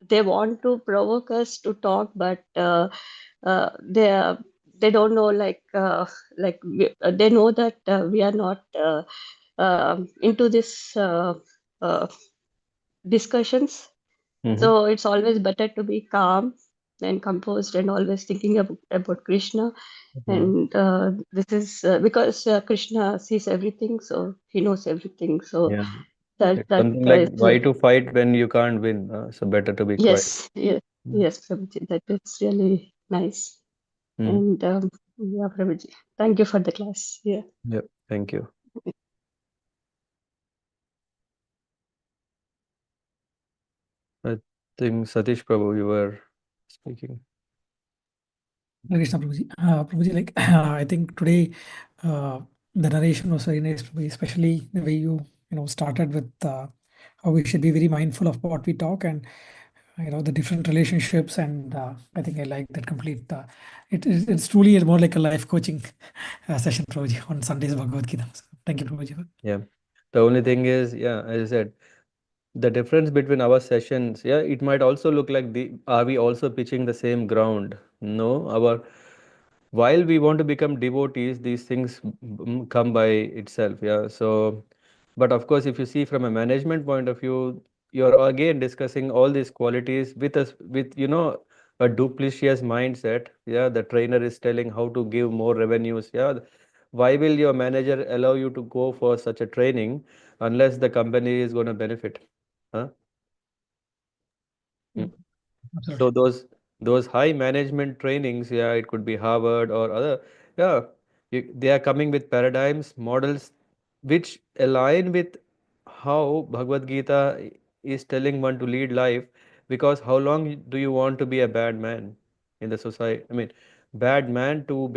they want to provoke us to talk, but uh, they uh, they don't know they know that we are not into this discussions. So it's always better to be calm and composed and always thinking about Krishna. And this is because Krishna sees everything, so he knows everything. So Yeah. that It's that something like is why to fight when you can't win. So better to be quiet. yes, yes, Mm. yes, Prabhuji, that is really nice. Mm. And yeah, Prabhuji, thank you for the class. Yeah. Yep. Thank you. I think Satish Prabhu, you were speaking. Hare Krishna, Prabhuji. Prabhuji, like I think today uh, the narration was very nice, Prabhuji, especially the way you started with how we should be very mindful of what we talk, and the different relationships. And I think I like that complete. It's truly more like a life coaching session, Prabhuji, on Sundays Bhagavad Gita. So, thank you, Prabhuji. Yeah. The only thing is, yeah, as I said, the difference between our sessions, yeah, it might also look like are we also pitching the same ground? No, while we want to become devotees, these things come by itself. Yeah. So, but of course, if you see from a management point of view, you're again discussing all these qualities with a duplicitous mindset. Yeah. The trainer is telling how to give more revenues. Yeah. Why will your manager allow you to go for such a training unless the company is going to benefit? Huh? Mm. So Absolutely. those high management trainings, yeah, it could be Harvard or other, yeah, they are coming with paradigms, models which align with how Bhagavad Gita is telling one to lead life. Because how long do you want to be a bad man in the society? I mean, bad man to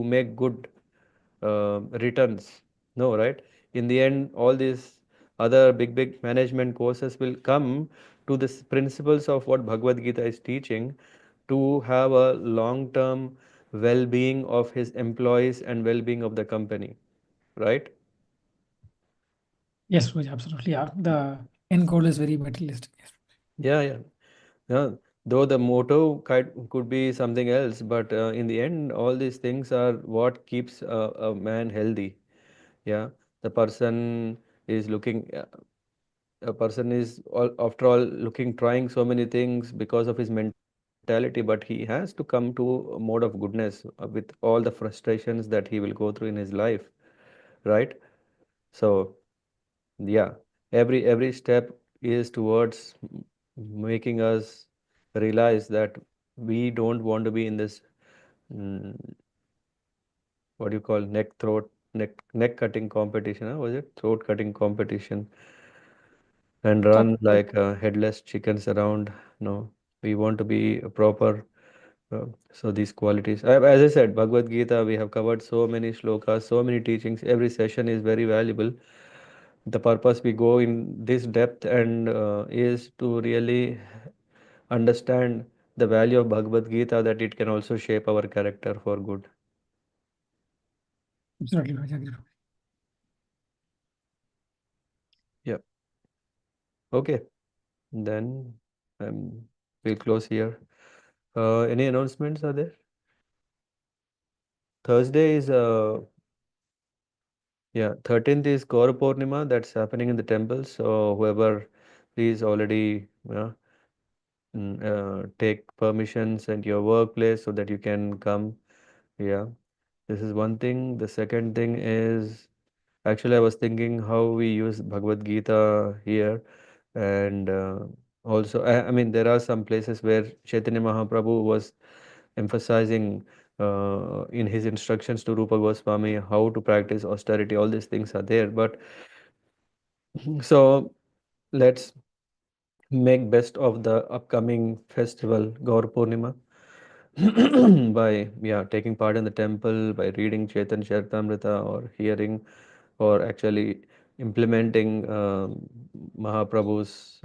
make good returns. No, right? In the end, all these other big management courses will come to the principles of what Bhagavad Gita is teaching to have a long-term well-being of his employees and well-being of the company, right? Yes, Prabhuji, absolutely. Yeah, the end goal is very materialistic. Yes. Yeah, yeah, yeah. Though the motto could be something else, but in the end, all these things are what keeps a man healthy. Yeah, the person is looking. A person is after all looking trying so many things because of his mentality, but he has to come to a mode of goodness with all the frustrations that he will go through in his life, right? So yeah, every step is towards making us realize that we don't want to be in this mm, what do you call neck cutting competition, huh? Was it throat cutting competition and run like headless chickens around? No, we want to be a proper. So these qualities, as I said, Bhagavad Gita, we have covered so many shlokas, so many teachings. Every session is very valuable. The purpose we go in this depth and is to really understand the value of Bhagavad Gita, that it can also shape our character for good. Absolutely, Prabhuji, agree. Yeah. Okay. Then we'll close here. Any announcements are there? Thursday is yeah, 13th is Gaura Purnima, that's happening in the temple. So whoever is already take permissions at your workplace so that you can come. Yeah, this is one thing. The second thing is, actually, I was thinking how we use Bhagavad Gita here, and also, I mean, there are some places where Chaitanya Mahaprabhu was emphasizing in his instructions to Rupa Goswami how to practice austerity. All these things are there, but so let's make best of the upcoming festival Gaur Purnima by taking part in the temple, by reading Chaitanya Charitamrita, or hearing, or actually implementing Mahaprabhu's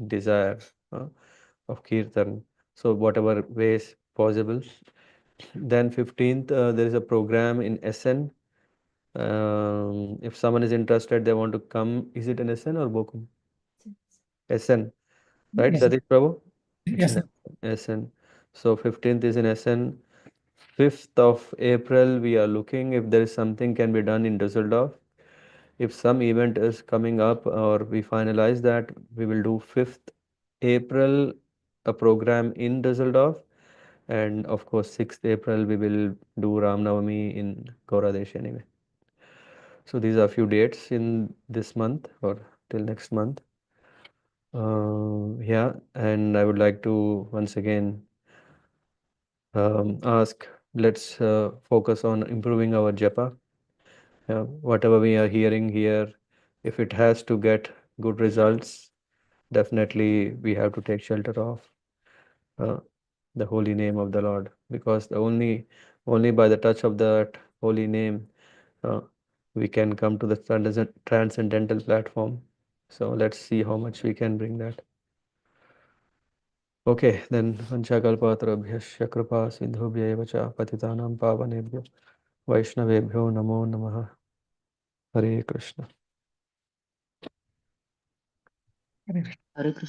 desire of kirtan. So whatever ways possible. Then 15th, there is a program in SN. If someone is interested, they want to come. Is it in SN or Bokum? SN, right, Yes, sir. Satish Prabhu? Yes, sir. SN. So 15th is in SN. 5th of April, we are looking if there is something can be done in Düsseldorf. If some event is coming up or we finalize that, we will do 5th April a program in Düsseldorf. And of course, 6th April, we will do Ram Navami in Gauradesh anyway. So these are a few dates in this month or till next month. Yeah, and I would like to once again ask, let's focus on improving our japa. Whatever we are hearing here, if it has to get good results, definitely we have to take shelter of uh, the holy name of the Lord, because the only by the touch of that holy name uh, we can come to the transcendental platform. So let's see how much we can bring that. Okay, then Vanchakalpatarabhyasya kripa sindhubhya eva cha patitanam pavanebhyo Vaishnavebhyo namo namaha. Hare Krishna. Hare Krishna.